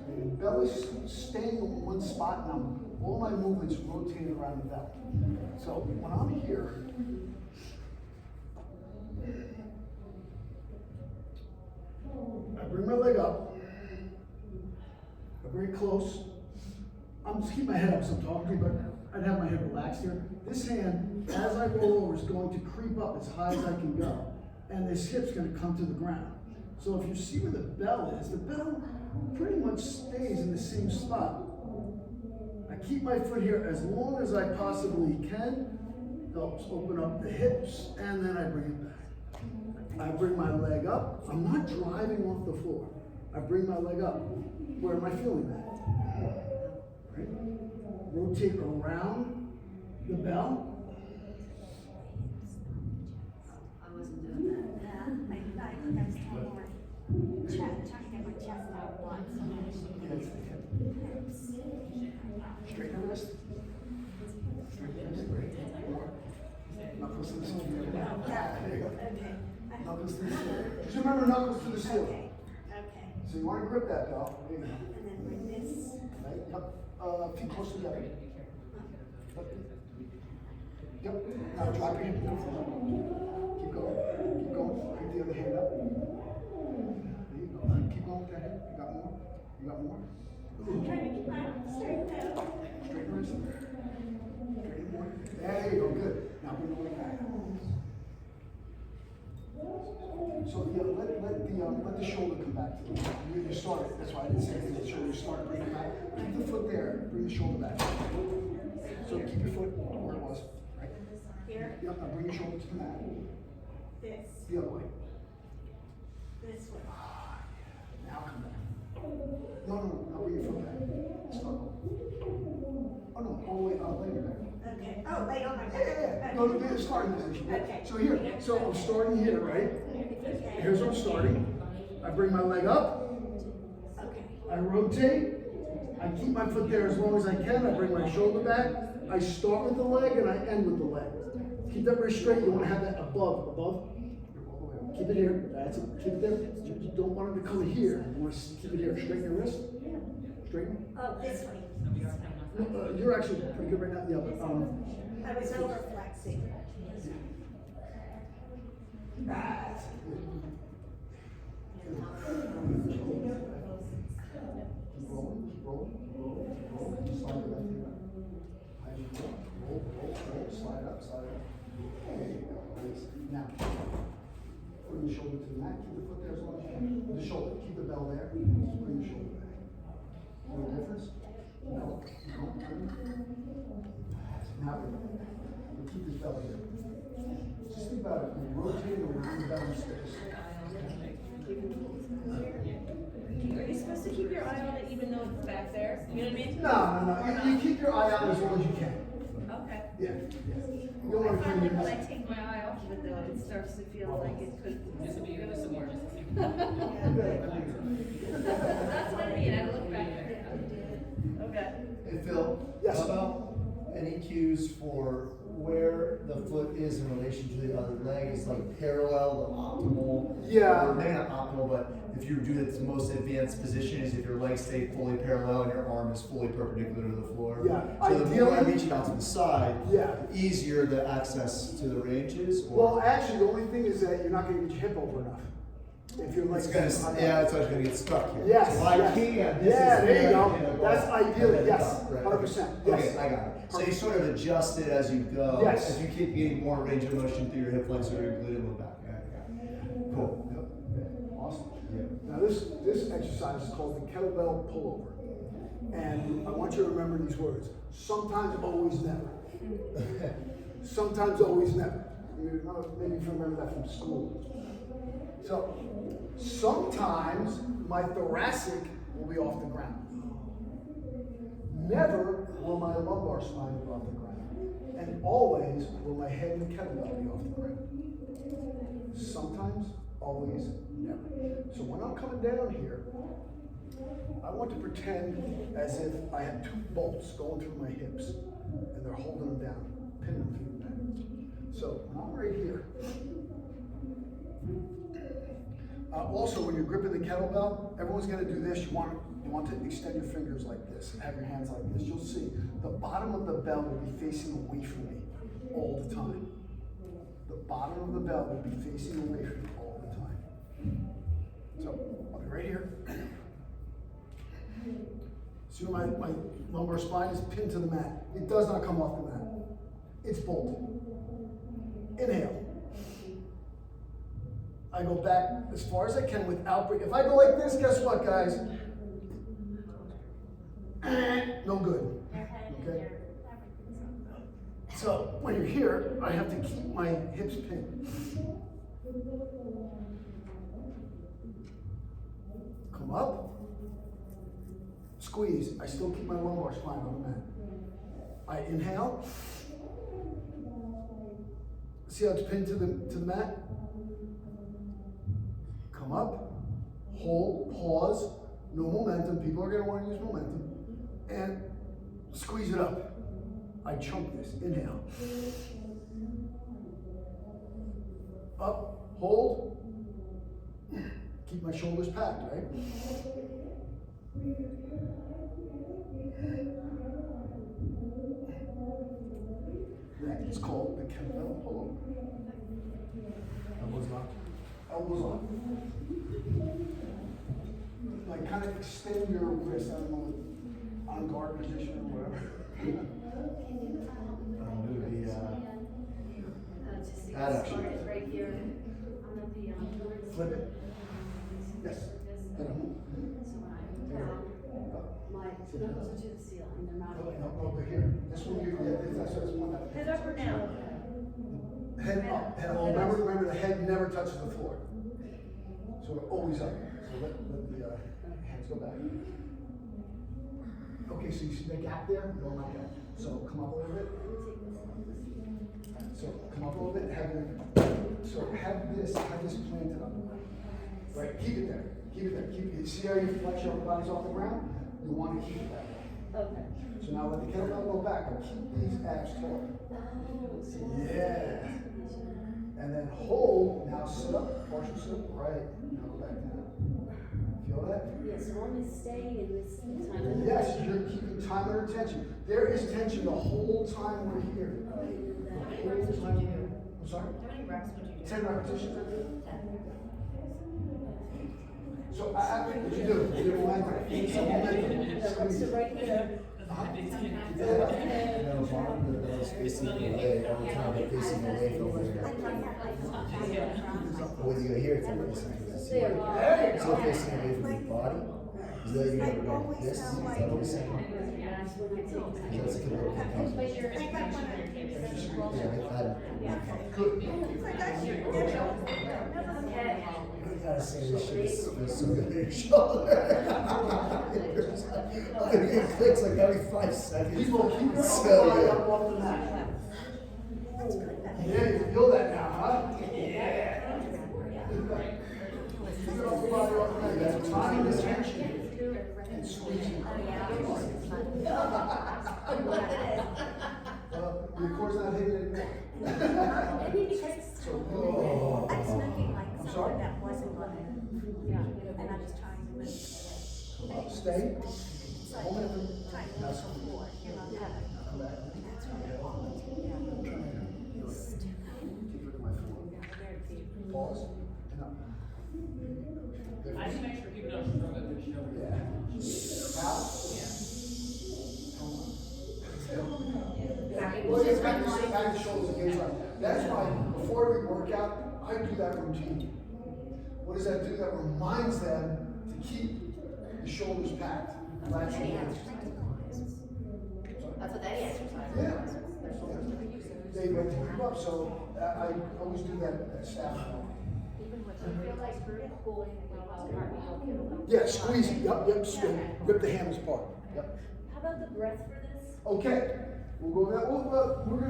And the bell is staying in one spot, and all my movements rotating around the bell. So, when I'm here, I bring my leg up. I bring it close. I'm just keep my head up so I'm talking, but I'd have my head relaxed here. This hand, as I roll over, is going to creep up as high as I can go. And this hip's going to come to the ground. So if you see where the bell is, the bell pretty much stays in the same spot. I keep my foot here as long as I possibly can. Helps open up the hips, and then I bring it back. I bring my leg up. I'm not driving off the floor. I bring my leg up. Where am I feeling that? Right? Rotate around the bell. I wasn't doing that. Yeah, I think I was trying more. Trying to get my chest out a lot, so Yes. Straighten the wrist. Straighten the wrist. Knuckles to the ceiling. yeah, There you go. okay. Knuckles to the ceiling. Just remember knuckles to the ceiling. Okay, okay. So you want to grip that bell. There you go. And then bring this. Right? Yep. Feet close together. Yep. Now drop your hip to the floor. Keep going. Keep going. Pick the other hand up. There you go. Keep going with that hip. You got more? You got more? I'm trying to keep my arms straight now. Straight wrist. Straight more. There you go. Good. Now bring the weight back. So yeah, let the shoulder come back to you. You started. That's why I didn't say anything. The shoulder start. Bring it back. Keep the foot there. Bring the shoulder back. So keep your foot where it was. Right. Here, Yep. Now bring your shoulder to the mat. this, The other way. this way. Now come back. No. Now bring your foot back. Start. Oh no. All the way. Lay your back. Okay, oh, lay on my back. Yeah. No, the starting position. Okay. So here. So I'm starting here, right? Okay. Here's where I'm starting. I bring my leg up. Okay. I rotate. I keep my foot there as long as I can. I bring my shoulder back. I start with the leg and I end with the leg. Keep that very straight. You want to have that above. Keep it here. That's it. Keep it there. You don't want it to come here. You want to keep it here. Straighten your wrist. Straighten. Oh, this way. No, you're actually pretty good right now. Yeah, but I was over flexing. that's it. Keep rolling. Slide the left hand up. Roll. Slide up. There you go. Nice. Now, bring the shoulder to the mat. Keep the foot there as long as you can. The shoulder. Keep the bell there. Just bring the shoulder back. No difference? No. Now we'll keep this bell here. Just think about it. You're rotating around the bell and sticks. Are you supposed to keep your eye on it even though it's back there? You know what I mean? No. You keep your eye out as long as you can. Okay. Yeah. You don't I want to find clean that when I your take my eye off of it though, it starts to feel like it could. This will be a little more, just to see. That's what I mean, I look back there. Okay. Hey Phil, Yes. how about any cues for where the foot is in relation to the other leg? Is like parallel to optimal? Yeah. Or maybe not optimal, but if you do its most advanced position is if your legs stay fully parallel and your arm is fully perpendicular to the floor. Yeah. So the more I Ideally- reach it out to the side, Yeah. the easier the access to the range is. Or Well, actually, the only thing is that you're not going to get your hip over enough. If you're like. It's gonna, yeah, it's always gonna get stuck here. Yes, So I yes. can't. Yeah, there you go. and That's ideal, and then yes, up, right. 100%, Okay, yes. I got it. So you sort of adjust it as you go. Yes. If you keep getting more range of motion through your hip flexor, your glute and low back. Yeah. Cool. Yep. Awesome. Yeah. Now this exercise is called the kettlebell pullover. And I want you to remember these words. Sometimes, always, never. Sometimes, always, never. Maybe you remember that from school. So, sometimes my thoracic will be off the ground. Never will my lumbar spine be off the ground. And always will my head and the kettlebell be off the ground. Sometimes, always, never. So when I'm coming down here, I want to pretend as if I have two bolts going through my hips and they're holding them down, pinning them through the back. So when I'm right here, also when you're gripping the kettlebell, everyone's gonna do this. You want to extend your fingers like this and have your hands like this. You'll see the bottom of the bell will be facing away from me all the time. The bottom of the bell will be facing away from me all the time. So I'll be right here. See where my lumbar spine is pinned to the mat. It does not come off the mat. It's bolted. Inhale. I go back as far as I can without breathing. If I go like this, guess what, guys? No good. Okay? So when you're here, I have to keep my hips pinned. Come up. Squeeze. I still keep my lumbar spine on the mat. I inhale. See how it's pinned to the mat? Come up. Hold. Pause. No momentum. People are going to want to use momentum. And squeeze it up. I chunk this. Inhale. Up. Hold. Keep my shoulders packed, right? That is called the kettlebell pullover. Elbows locked. Elbows locked. Like kind of extend your wrist. I don't know, on guard position or whatever. That actually. Right here. Flip it. Yes. So when I put down, my knuckles are to the ceiling, they're not here. No, over here. This one here, yeah, that's what it's one. Head up or down? Head up. Head up. Remember, the head never touches the floor. So we're always up. So let the hands go back. Okay, so you see the gap there? Go like that. So come up a little bit. So come up a little bit. Have this planted on the ground. Right, keep it there. Keep it there. Keep it. See how you flex your upper body's off the ground? You want to keep it that way. Okay. So now let the kettlebell go back, but keep these abs taut. Yeah. And then hold, now sit up, partial sit up, right. Now go back down. Feel that? Yes, so I'm staying in this time. Yes, you're keeping time under tension. There is tension the whole time we're here. How many reps would you do? I'm sorry? How many reps would you do? 10 repetitions. So I think what you do, you do momentum. Some momentum. Squeeze. So right here. Yeah. No, bottom of the bell is facing away. Every time they're facing away from where. When you go here, it's like facing away. So facing away from your body. Is that you're gonna go like this? Is that what you're saying? That's a good little thing. But your extension of your hips is closer. Yeah, I don't. I gotta say this shit feels so good in your shoulder. It clicks like every 5 seconds. People keep your It's upper so body good. up off the mat. Yeah, you feel that now, huh? Yeah. Keep your upper body off the mat. You have time and tension. And squeezing. Your core's not hitting it anymore. I was looking like I'm someone sorry? that wasn't gonna, and I was trying to move. Stay. So Hold it. trying to Now move squeeze. forward, you know, Come back. that's right. Keep looking at my floor. Pause and up. Yeah. How? Well, it's back to shoulders against right. That's why before every workout, I do that routine. What does that do? That reminds them to keep the shoulders packed. That's what that exercise is. Yeah. They went to keep up, so I always do that at staff. Even with the feel like pulling and how Yeah, squeeze it. Yep. Rip the hammers apart. Yep. How about the breath for this? Okay. We'll go over that.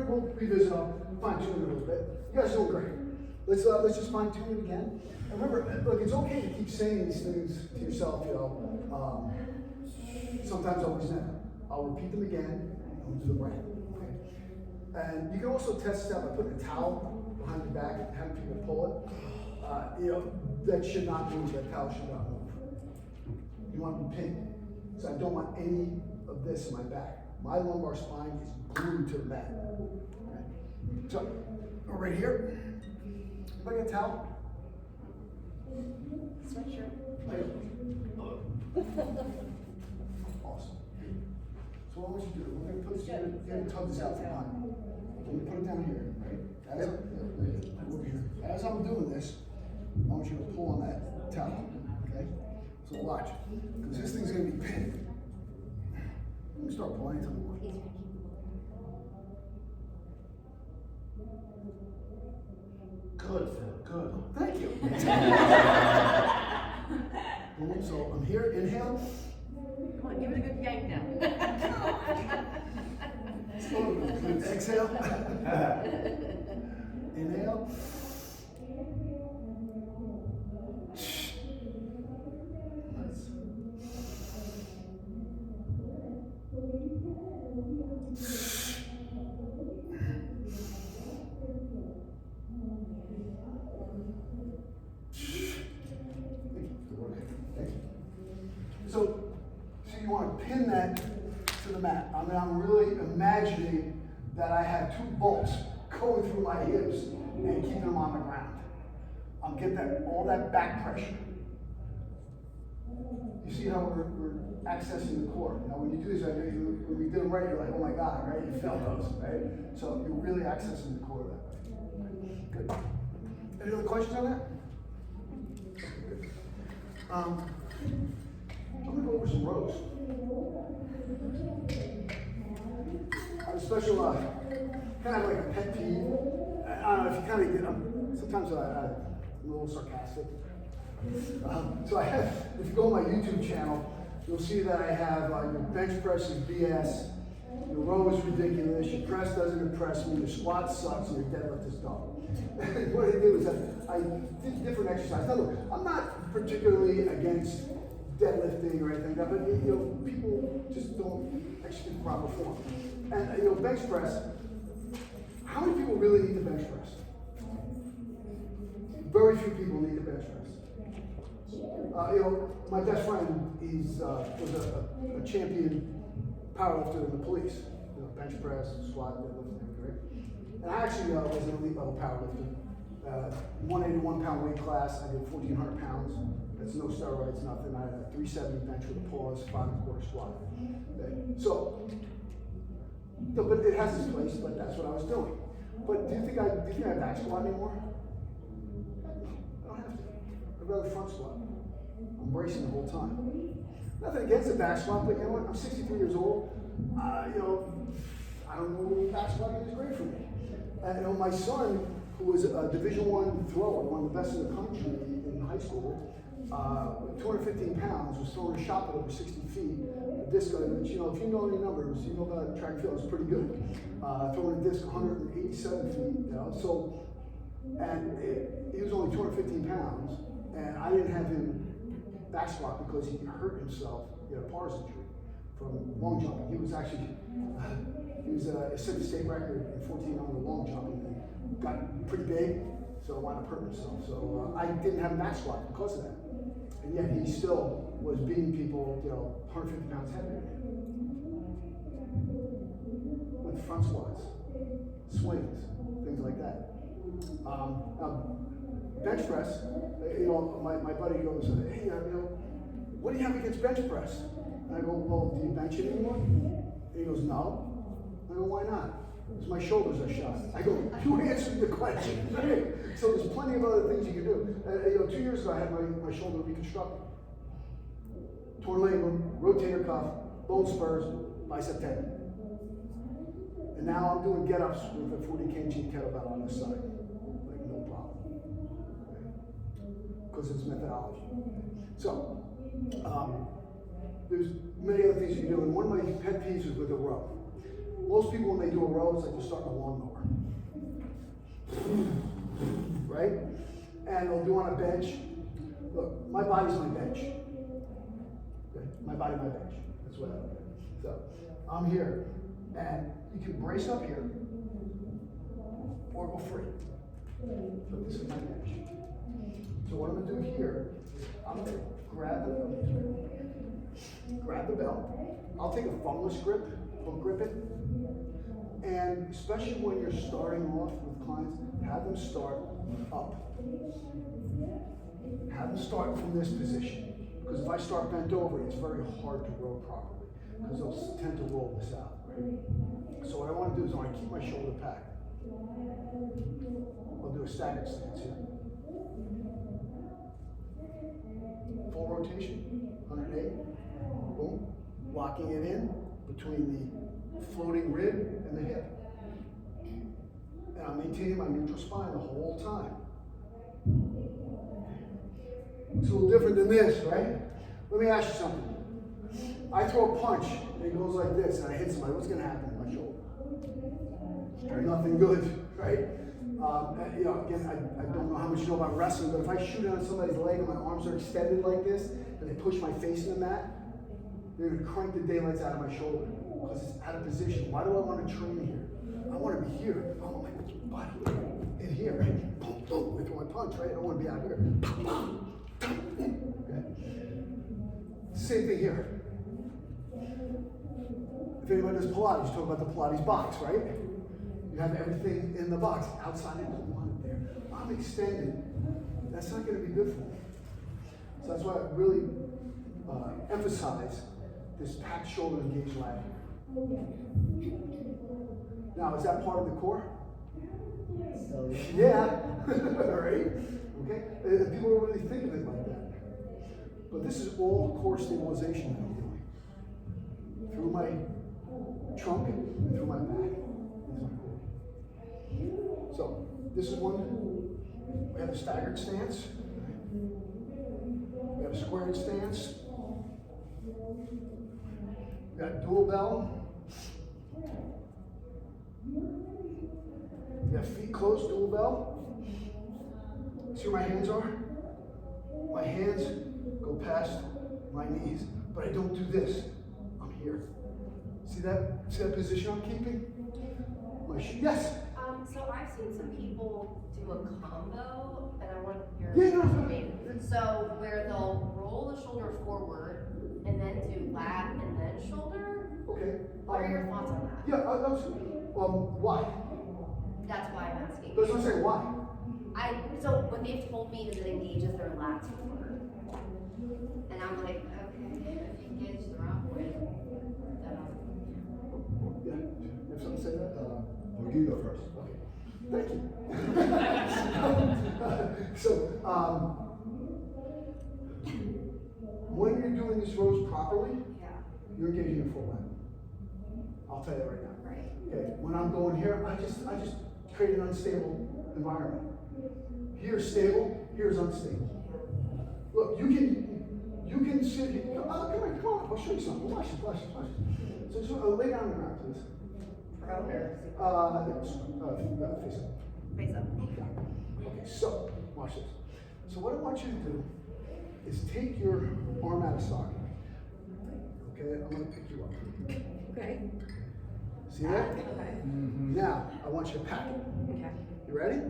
We'll revisit. Fine tune it a little bit. You guys are doing great. Let's just fine tune it again. And remember, look, it's okay to keep saying these things to yourself. Sometimes I'll present. I'll repeat them again. And we'll do the breath. Okay. And you can also test this out by putting a towel behind your back and having people pull it. That should not move. That towel should not move. You want to be pinned. So I don't want any of this in my back. My lumbar spine is glued to the mat. Okay. So, right here. Anybody got a towel? Sweatshirt. Awesome. So what I want you to do, we're gonna put this, you're gonna tug this out from behind. Let me put it down here, right? Over here. As I'm doing this, I want you to pull on that towel, okay? So watch, because this thing's gonna be pinned. Let me start pulling it. Good, Phil, good. Thank you. Boom, so I'm here, inhale. Come on, give it a good yank now. Exhale. Inhale. Nice. So you want to pin that to the mat. I mean, I'm really imagining that I have two bolts going through my hips and keeping them on the ground. I'm getting all that back pressure. You see how we're accessing the core. Now, when you do this, when we did them right, you're like, oh my God, right? You felt those, right? So you're really accessing the core that way. Good. Any other questions on that? Good. I'm gonna go over some rows. I have a special, kind of like a pet peeve. I don't know if you kind of get, sometimes I'm a little sarcastic. So I have, if you go on my YouTube channel, you'll see that I have your bench press is BS, your row is ridiculous, your press doesn't impress me, your squat sucks, and your deadlift is dumb. What I do is I did different exercises. Now look, I'm not particularly against deadlifting or anything like that, but people just don't execute proper form. And bench press, how many people really need the bench press? Very few people need the bench press. My best friend was a champion powerlifter in the police. Bench press, squat, deadlift, and everything, right? And I actually was an elite level powerlifter. 181 pound weight class, I did 1,400 pounds. That's no steroids, nothing. I had a 370 bench with a pause, 5 1/4 squat. Okay. So, but it has its place, but that's what I was doing. But do you think I back squat anymore? I don't have to. I'd rather front squat. I'm bracing the whole time. Nothing against the back squat, but you know what? I'm 63 years old. I don't know, back squatting is great for me. And my son, who was a Division I thrower, one of the best in the country in high school, 215 pounds, was throwing a shot at over 60 feet. A disc, which, if you know any numbers, you know about track and field, it's pretty good. Throwing a disc 187 feet, and he was only 215 pounds, and I didn't have him back squat because he hurt himself. He had a pars injury from long jumping. He was actually, he set the state record in 14 on the long jumping. He got pretty big, so I wound up hurting himself. So I didn't have a back squat because of that. And yet he still was beating people, 150 pounds heavier than him. With front squats, swings, things like that. Now, bench press, my buddy goes, hey, what do you have against bench press? And I go, well, do you bench it anymore? And he goes, no. I go, why not? Because my shoulders are shot. I go, you answered the question. So there's plenty of other things you can do. 2 years ago, I had my shoulder reconstructed. Torn labrum, rotator cuff, bone spurs, bicep tendon. And now I'm doing get-ups with a 40 kg kettlebell on this side. Like, no problem. Because it's methodology. So, there's many other things you can do. And one of my pet peeves is with a row. Most people, when they do a row, it's like they're starting a lawnmower. Right? And they'll do on a bench. Look, my body's my bench. Okay? My body, my bench. That's what I look at. So, I'm here. And you can brace up here or go free. So this is my bench. So what I'm going to do here is I'm going to grab the belt. I'll take a thumbless grip, hook grip it. And especially when you're starting off with clients, have them start up. Have them start from this position. Because if I start bent over, it's very hard to row properly. Because they'll tend to roll this out. Right? So what I want to do is I want to keep my shoulder packed. I'll do a staggered stance here. Full rotation, 108. Boom. Locking it in between the floating rib and the hip. And I'm maintaining my neutral spine the whole time. It's a little different than this, right? Let me ask you something. I throw a punch and it goes like this and I hit somebody. What's going to happen to my shoulder? Nothing good, right? Again, I don't know how much you know about wrestling, but if I shoot on somebody's leg and my arms are extended like this and they push my face in the mat, they're going to crank the daylights out of my shoulder because it's out of position. Why do I want to train here? I want to be here. I want my body in here, right? Boom, boom, with my punch, right? I don't want to be out here. Okay? Same thing here. If anyone does Pilates, you talk about the Pilates box, right? You have everything in the box. Outside, I don't want it there. I'm extended. That's not going to be good for me. So that's why I really emphasize this packed shoulder engaged lat. Now, is that part of the core? Yeah. Right? Okay? People don't really think of it like that. But this is all core stabilization that I'm doing. Through my trunk and through my back. So, this is one. We have a staggered stance. We have a squared stance. We got dual bell. We have feet closed, dual bell. See where my hands are? My hands go past my knees, but I don't do this. I'm here. See that position I'm keeping? Yes? So I've seen some people do a combo, and I want your opinion. So where they'll roll the shoulder forward, and then do lat, and then shoulder? Okay. What are your thoughts on that? Yeah, why? That's why I'm asking. That's what I'm saying, why? So what they've told me is it engages their lats more. And I'm like, okay, if you engage the wrong way, then Yeah, you have something to say that? You go first. Okay, thank you. So, when you're doing these rows properly, you're engaging your full lat. I'll tell you that right now. Right. Okay, when I'm going here, I just create an unstable environment. Here's stable, here's unstable. Look, you can sit here. Come on, I'll show you something. Watch it. So just lay down on the ground, please. Face up. Face up. Okay, so watch this. So what I want you to do is take your arm out of socket. Okay, I'm gonna pick you up. Okay. See that? Okay. Now I want you to pack it. Okay. You ready?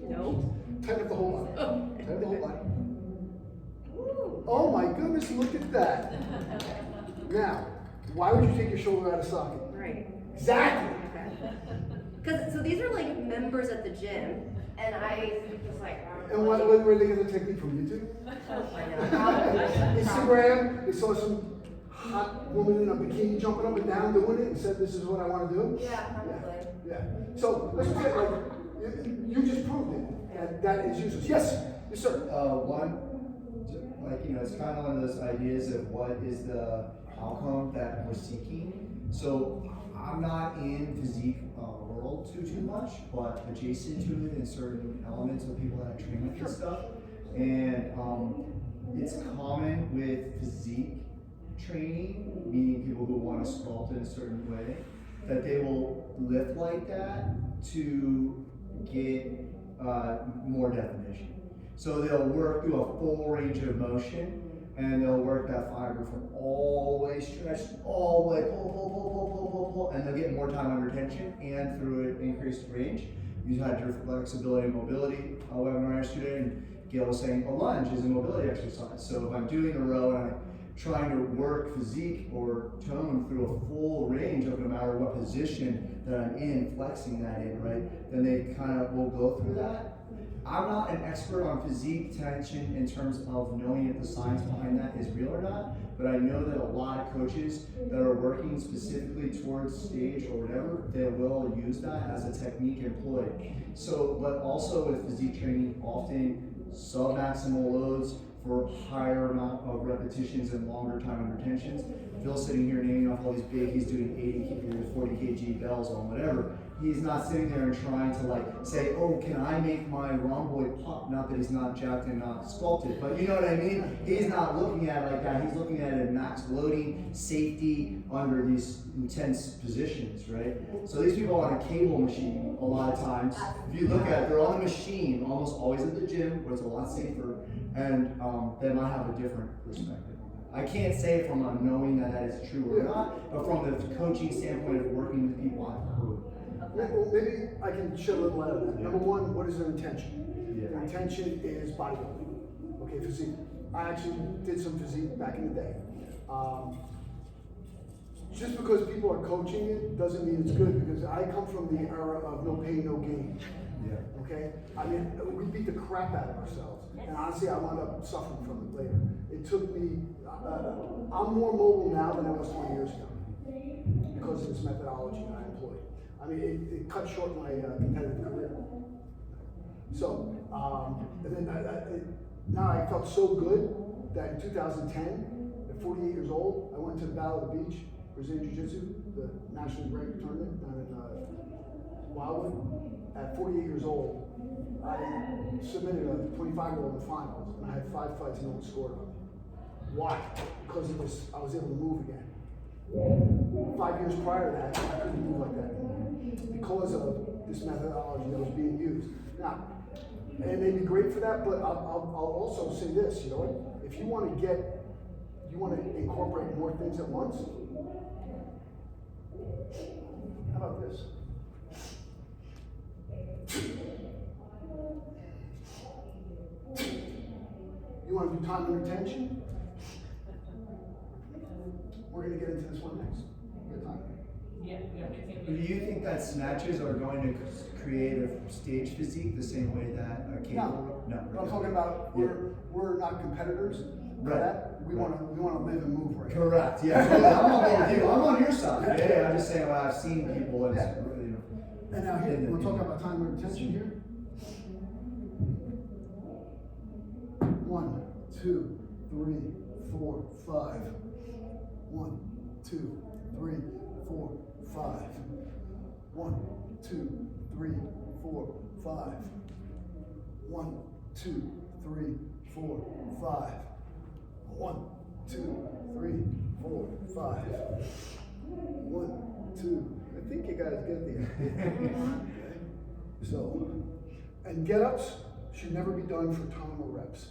No. Tighten up the whole body. Oh. Tighten up the whole body. Oh my goodness, look at that. Now, why would you take your shoulder out of socket? Right. Exactly. Because so these are like members at the gym, and I was like, And where are they get the technique from? YouTube? Instagram, they saw some hot woman in a bikini jumping up and down doing it and said, this is what I want to do? Yeah, probably. Yeah. So let's look at, like, you just proved it, that is useless. Yes, sir. It's kind of one of those ideas of what is the outcome that we're seeking. So I'm not in physique world too much, but adjacent to it in certain elements of people that I train with and stuff. And it's common with physique training, meaning people who want to sculpt in a certain way, that they will lift like that to get more definition. So they'll work through a full range of motion, and they'll work that fiber from all the way stretched, all the way pull, and they'll get more time under tension and through an increased range. You had your flexibility and mobility webinar yesterday, and Gail was saying a lunge is a mobility exercise. So if I'm doing a row and I'm trying to work physique or tone through a full range of no matter what position that I'm in, flexing that in, right? Then they kind of will go through that. I'm not an expert on physique tension in terms of knowing if the science behind that is real or not, but I know that a lot of coaches that are working specifically towards stage or whatever, they will use that as a technique employed. So, but also with physique training, often sub-maximal loads for higher amount of repetitions and longer time under tensions. Phil's sitting here naming off all these big, he's doing 80 or 40 kg bells on whatever. He's not sitting there and trying to like say, oh, can I make my rhomboid pop? Not that he's not jacked and not sculpted, but you know what I mean? He's not looking at it like that. He's looking at it max loading, safety under these intense positions, right? So these people are on a cable machine a lot of times. If you look at it, they're on a machine, almost always at the gym, where it's a lot safer, and they might have a different perspective. I can't say from knowing that is true or not, but from the coaching standpoint of working with people, I've heard. Well, maybe I can shed a little light on that. Number one, what is their intention? Yeah. Their intention is bodybuilding. Okay, physique. I actually did some physique back in the day. Just because people are coaching it doesn't mean it's good, because I come from the era of no pain, no gain. Yeah. Okay? I mean, we beat the crap out of ourselves. And honestly, I wound up suffering from it later. It took me, I'm more mobile now than I was 20 years ago because of this methodology that I employed. I mean, it cut short my competitive career. So, and then now I felt so good that in 2010, at 48 years old, I went to the Battle of the Beach, Brazilian Jiu-Jitsu, the nationally ranked tournament down in Wildwood. At 48 years old, I submitted a 25-year-old in the finals, and I had 5 fights and no one scored on me. Why? Because of this, I was able to move again. 5 years prior to that, I couldn't move like that because of this methodology that was being used. Now, it may be great for that, but I'll also say this, you know what? If you want to incorporate more things at once, how about this? You want to do time under tension? We're going to get into this one next. Good time. Yeah, we have 15 Do minutes. you think that snatches are going to create a stage physique the same way that a cable? No. But I'm talking about we're not competitors. Right. That we want to live and move right. Correct. Yeah. I'm on board with you. I'm on your side. Yeah. I'm just saying what I've seen people and it's really. And now here we're talking about time under tension here. 1, 2, 3, 4, 5. 1, 2, 3, 4, 5. 1, 2, 3, 4, 5. 1, 2, 3, 4, 5. 1, 2, 3, 4, 5. 1, 2. I think you guys get the idea. So, and get-ups should never be done for time or reps.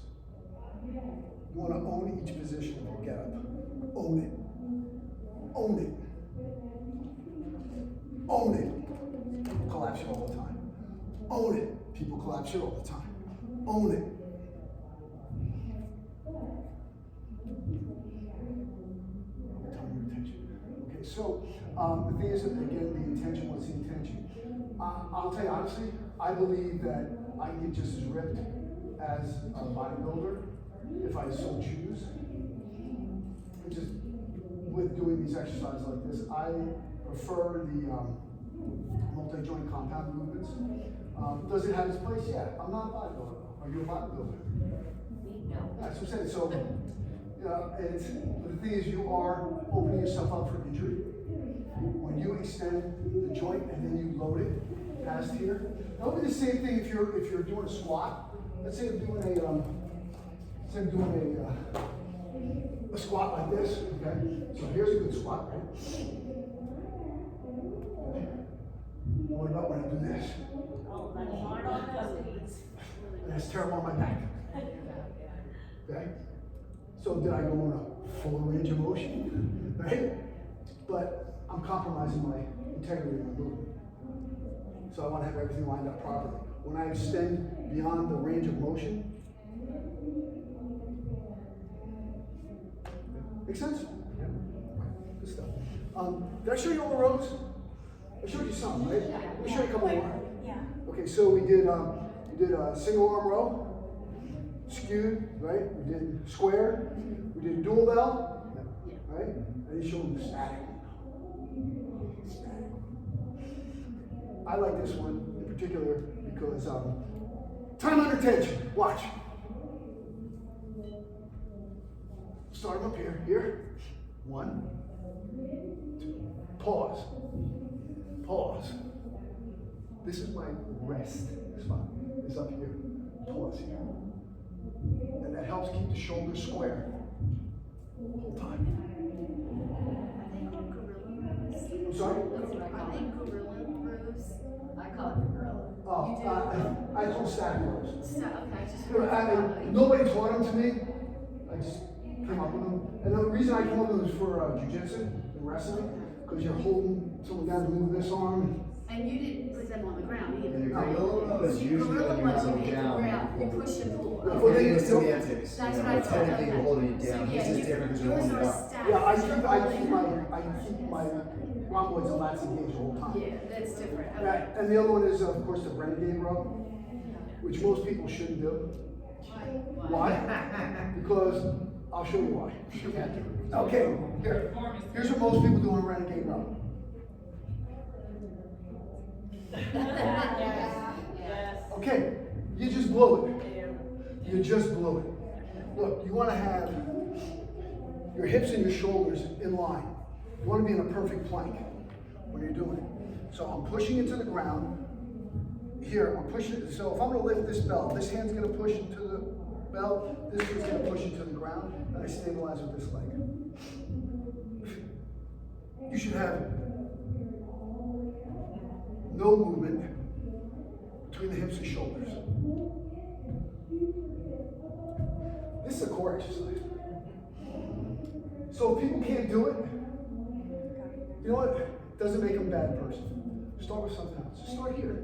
You want to own each position of your get-up. Own it. Own it. Own it. People collapse it all the time. Own it. People collapse it all the time. Own it. Time and attention. Okay, so the thing is that again, the intention, what's the intention? I'll tell you honestly, I believe that I can get just as ripped as a bodybuilder, if I so choose. Which is, with doing these exercises like this, I prefer the multi-joint compound movements. Does it have its place? Yeah. I'm not a bodybuilder. Are you a bodybuilder? No. That's what I'm saying. So, but the thing is, you are opening yourself up for injury. When you extend the joint and then you load it past here. That would be the same thing if you're doing a squat. Let's say I'm doing a squat like this. Okay. So here's a good squat, right? What about when I do this? Oh, that's hard on those knees. And that's terrible on my back. Okay? So did I go on a full range of motion? Right? But I'm compromising my integrity of my movement. So I want to have everything lined up properly. When I extend beyond the range of motion, make sense? Yeah. Good stuff. Did I show you all the rows? I showed you some, right? Let me show you a couple more. Yeah. Okay, so we did a single arm row, skewed, right? We did square, we did dual bell, right? And you showed the static. I like this one in particular because time under tension. Watch. Start them up here. Here. 1, 2. Pause. Pause. This is my rest spot. It's up here. Pause here. And that helps keep the shoulders square the whole time. I'm sorry? Are they gorilla rows? I call it the gorilla. Oh, I call static rows. So, okay, just. Nobody taught them to me. I just came up with them. And the reason I came up with them is for jiu-jitsu and wrestling, because you're holding someone down to move this arm. And you didn't put them on the ground either. And the gorilla row is usually when you're on the ground. You push and pull. Well, I they- think it's semantics. That's You know, what I told technically them. you're holding it down. So, This yeah, is different because you're yours holding are it up. stacked. Yeah, I keep my rhomboids and lats engaged the whole time. Yeah, that's different. Okay. Right, and the other one is, of course, the renegade row, which most people shouldn't do. Why? Because I'll show you why. Okay, here. Here's what most people do on a renegade row. Yes. Okay, you just blow it. You just blow it. Look, you want to have your hips and your shoulders in line. You want to be in a perfect plank when you're doing it. So I'm pushing it to the ground. Here, I'm pushing it. So if I'm going to lift this belt, this hand's going to push into the belt, this hand's going to push into the ground, and I stabilize with this leg. You should have no movement between the hips and shoulders. This is a core exercise. So if people can't do it, you know what? It doesn't make them a bad person. Start with something else. Just start here.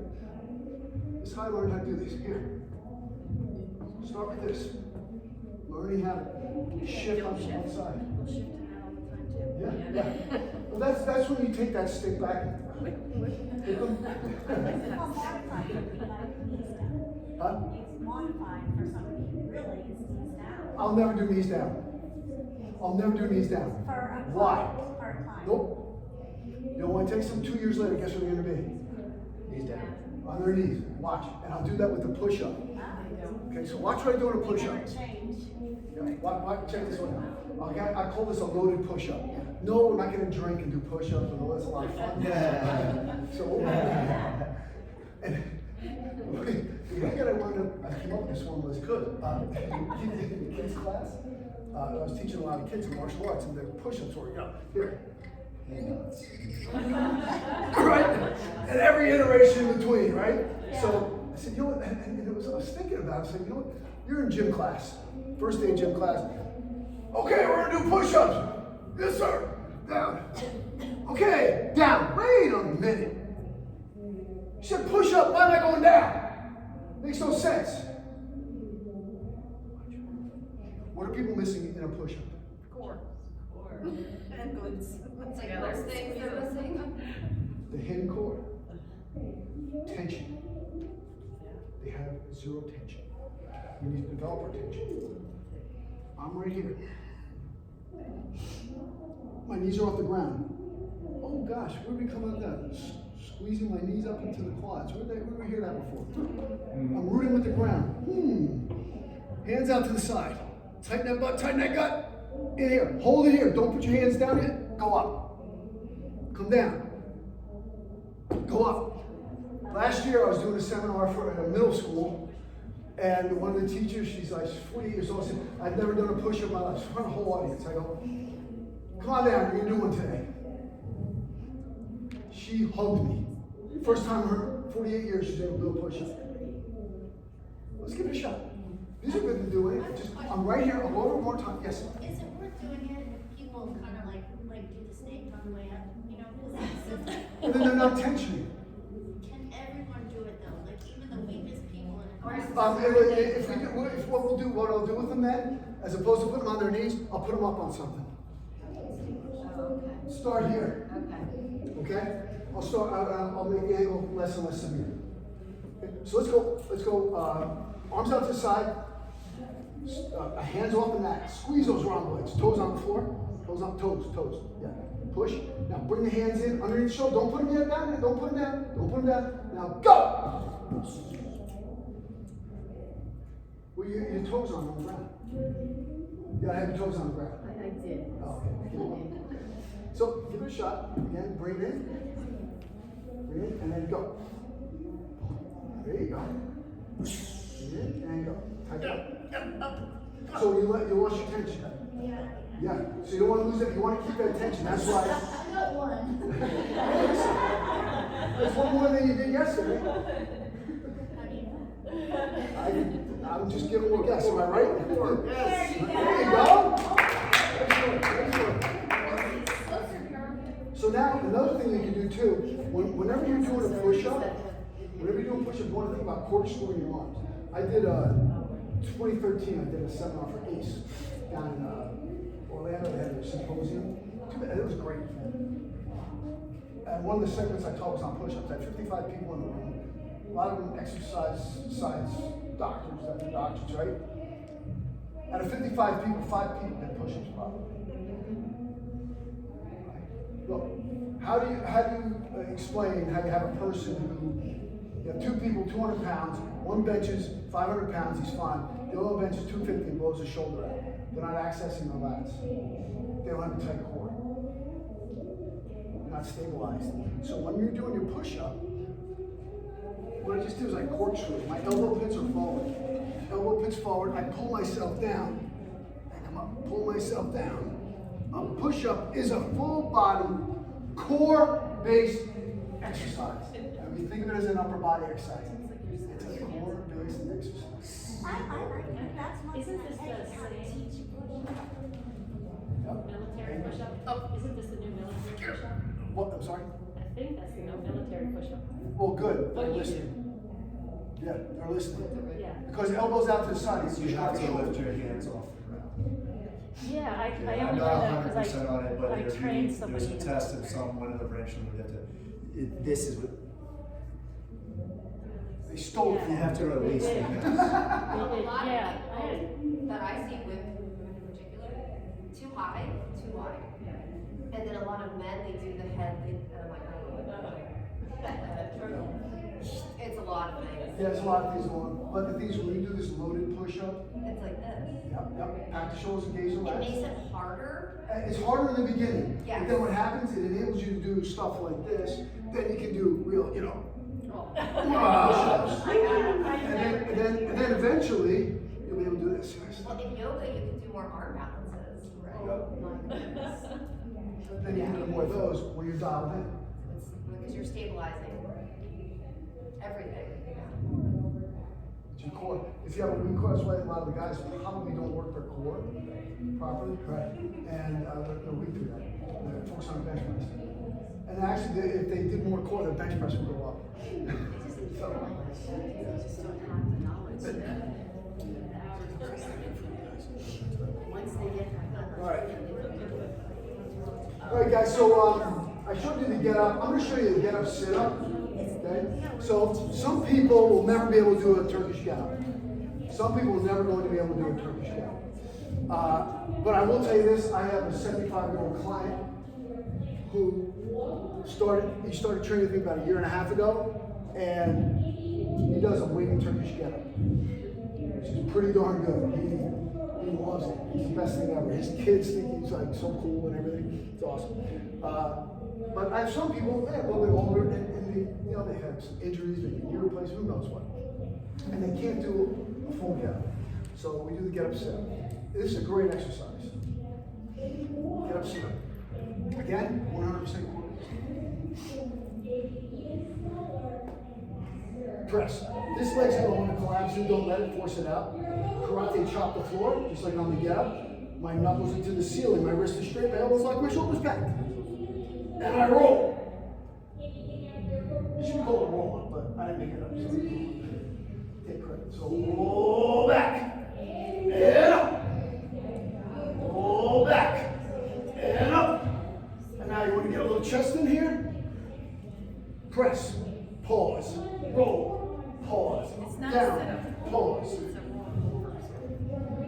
This is how I learned how to do this. Here. Start with this. Learning how to shift on one side. We'll shift in that all the time too. Yeah. Well, that's when you take that stick back. Huh? It's modified for somebody who really is knees down. I'll never do knees down. I'll never do knees down. For a Why? part time. Nope. You know what it takes them 2 years later, guess where they're gonna be? Knees down. On their knees. Watch. And I'll do that with the push-up. Okay, so watch what I do on a push-up. Never change. Check this one out. Okay, I call this a loaded push-up. No, we're not gonna drink and do push-ups, although that's a lot of fun. So, and the way that I came up with this one was good. In kids class, I was teaching a lot of kids in martial arts, and their push-ups were, here. Right? And every iteration in between, right? So I said, you know what, and it was, I was thinking about it, I said, you know what, you're in gym class, first day of gym class. Okay, we're gonna do push-ups. Yes, sir. Down. Okay, down. Wait a minute. You said push-up, why am I going down? Makes no sense. What are people missing in a push-up? And glutes. It's like those things they're missing. The hidden core. Tension. They have zero tension. We need to develop our tension. I'm right here. My knees are off the ground. Oh gosh, where did we come out of that? Squeezing my knees up into the quads. Where did we hear that before? I'm rooting with the ground. Hands out to the side. Tighten that butt, tighten that gut. In here, hold it here. Don't put your hands down yet. Go up. Come down. Go up. Last year I was doing a seminar for a middle school, and one of the teachers, she's like 40 years old, said, I've never done a push-up in my life. She's in front of the whole audience. I go, come on down, you're gonna do one today. She hugged me. First time in her 48 years she's able to do a push-up. Let's give it a shot. These are good to do, eh? Just, I'm right here, I'll go over one more time. Yes? Is it worth doing it if people kind of like do the snake on the way up? You know, because And then they're not tensioning. can everyone do it though? Like even the weakest people in a class? What I'll do with them then, as opposed to putting them on their knees, I'll put them up on something. Oh, okay, Start here, okay. okay? I'll make the angle less and less severe. Okay, so let's go, arms out to the side, hands off the mat, squeeze those round legs, toes on the floor, toes, yeah. Push, now bring the hands in underneath the shoulder, don't put them down, don't put them down, now go! Well, your toes on the ground. Yeah, I have your toes on the ground. I did. Oh, okay. So give it a shot. Again, breathe in, and then go. There you go. Breathe in and go. Tighten up. So you lost your tension. Yeah. So you don't want to lose it. You want to keep that tension. That's why. I got one. There's one more than you did yesterday. How do you know? I'm just giving you a guess. Am I right? Yes. There you go. Excellent. So now, another thing you can do too, whenever you're doing a push-up, you want to think about corkscrewing your arms. I did 2013, I did a seminar for ACE down in Orlando. They had a symposium. It was great. And one of the segments I taught was on push-ups. I had 55 people in the room. A lot of them exercise science doctors, they're doctors, right? Out of 55 people, 5 people did push-ups probably. Look, how do you explain how you have a person who, you have 2 people, 200 pounds, one benches 500 pounds, he's fine. The other benches 250 and blows his shoulder out. They're not accessing their lats. They don't have a tight core. They're not stabilized. So when you're doing your push-up, what I just do is I corkscrew. My elbow pits are forward. Elbow pits forward, I pull myself down. I come up, pull myself down. A push-up is a full body, core-based exercise. I mean, think of it as an upper body exercise. It's a core-based exercise. I like it. That's one Isn't thing this I the hate how to same? teach push-up. Military push-up? Isn't this the new military push-up? What, I'm sorry? I think that's the new military push-up. Well, good, they're What you listening. Yeah, they're listening. Yeah. Because elbows out to the side, it's You have to lift your hands off the ground. Yeah, I I'm only know not that 100% because on it, but I trained somebody. there's a test of one of the branches we have to, this is what, They stole it you from have to release the hands. A lot Yeah, of people that I see women in particular, too high, too wide. And then a lot of men, they do the head, and I'm like, it's a lot of things. Yeah, there's a lot of things going on. But the things when you do this loaded push-up, It's like this. yep, pack the shoulders, engage the It makes lats. it harder. It's harder in the beginning. Yes. But then what happens, it enables you to do stuff like this. Then you can do real, push-ups. And then eventually, you'll be able to do this. Well, in yoga, you can do more arm balances, right? Then you can do more of those when you're dialed in. Because you're stabilizing everything. It's your core. If you have a weak core, that's why a lot of the guys probably don't work their core properly. Right. And they're weak to that. They're focused on bench press. And actually, if they did more core, their bench press would go up. They just don't have the knowledge. The average person, once they get that. All right. All right, guys, so I showed you the get up. I'm going to show you the get up, sit up. Okay? So some people will never be able to do a Turkish get up. Some people are never going to be able to do a Turkish get up. But I will tell you this, I have a 75-year-old client who started training with me about 1.5 years ago, and he does a winged Turkish get up. Which is pretty darn good. He loves it. It's the best thing ever. His kids think he's like so cool and everything. It's awesome. But I have some people, a little bit older, and they have some injuries, they get knee replaced, who knows what. And they can't do a full get up. So we do the get up sit up. This is a great exercise. Get up sit up. Again, 100% core. Press. This leg's gonna want to collapse in, don't let it force it out. Karate chop the floor, just like on the get up. My knuckles into the ceiling, my wrist is straight, my elbows like my shoulders back. And I roll. You should call it roll up, but I didn't make it up. So take credit. So roll back. And up. Roll back. And up. And now you want to get a little chest in here. Press. Pause. Roll. Pause. Down. Pause.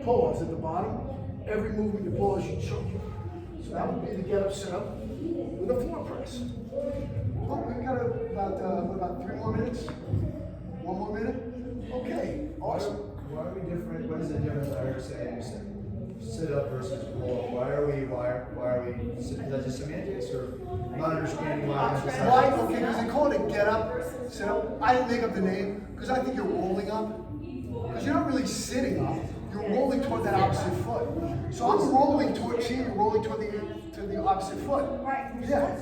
Pause at the bottom. Every movement you pause, you choke. So that would be the get up, sit up with a floor press. Well, we've got about 3 more minutes. 1 more minute. Okay, awesome. Why are we different? What is the difference? I heard saying sit up versus roll. Why are we? Is that just semantics, or not understanding why? Why? Okay, because they call it a get up, sit up. I didn't make up the name because I think you're rolling up. Because you're not really sitting up. You're rolling toward that opposite foot. So I'm rolling toward, see, you're rolling toward the opposite foot. Right. Yeah,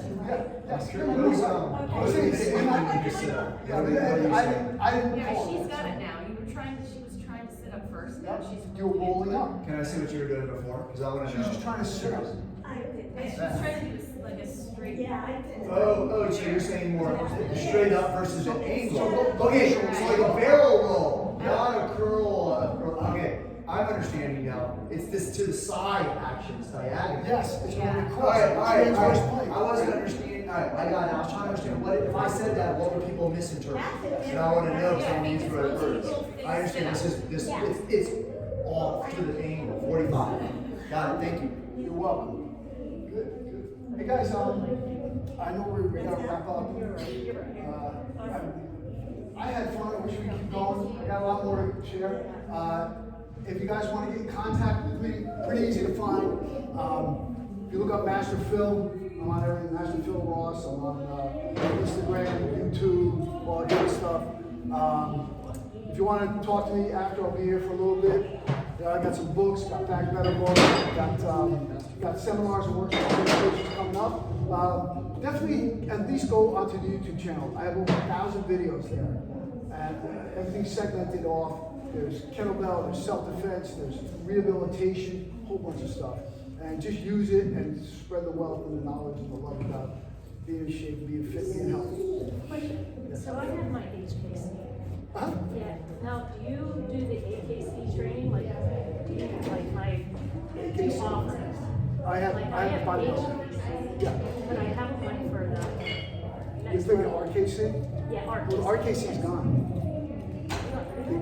yes. What is it? I didn't Yeah, call she's it. got it now. She was trying to sit up first, now she's. You're rolling up. Can I see what you were doing before? Because I want to She's know. just trying to sit up. I did She's that. trying to do like a straight. Yeah, I did. Oh, so you're saying more straight up versus an angle. So- Okay, so it's like a barrel roll, not a curl. Okay, I'm understanding now. It's this to the side action, it's diagonal. Yes, it's going Yeah. across. Transverse Plane. I wasn't understanding. All right, I got it. I was trying to understand what if I said that, what would people misinterpret? And I want to know because I'm used to the right words. I understand it's off to the angle, 45. Got it. Thank you. You're welcome. Good. Hey guys, I know we gotta wrap up. I had fun. I wish we could keep going. I got a lot more to share. If you guys want to get in contact with me, pretty easy to find. If you look up Master Phil, I'm on everything. Master Phil Ross. I'm on Instagram, YouTube, all that kind of stuff. If you want to talk to me after, I'll be here for a little bit. I got some books, got Back Better books, got seminars and workshops coming up. Definitely at least go onto the YouTube channel. I have over 1,000 videos there, and everything's segmented off. There's kettlebell, there's self-defense, there's rehabilitation, a whole bunch of stuff. And just use it and spread the wealth and the knowledge and the love about being in shape, being fit, being healthy. Question. So I have my HKC. Huh? Yeah. Now, do you do the AKC training? Like, do you like my AKC? offices? I have bodybuilding. HKC. Yeah. But I haven't went for the You're next thinking one. RKC? Yeah, Well, RKC. RKC's gone.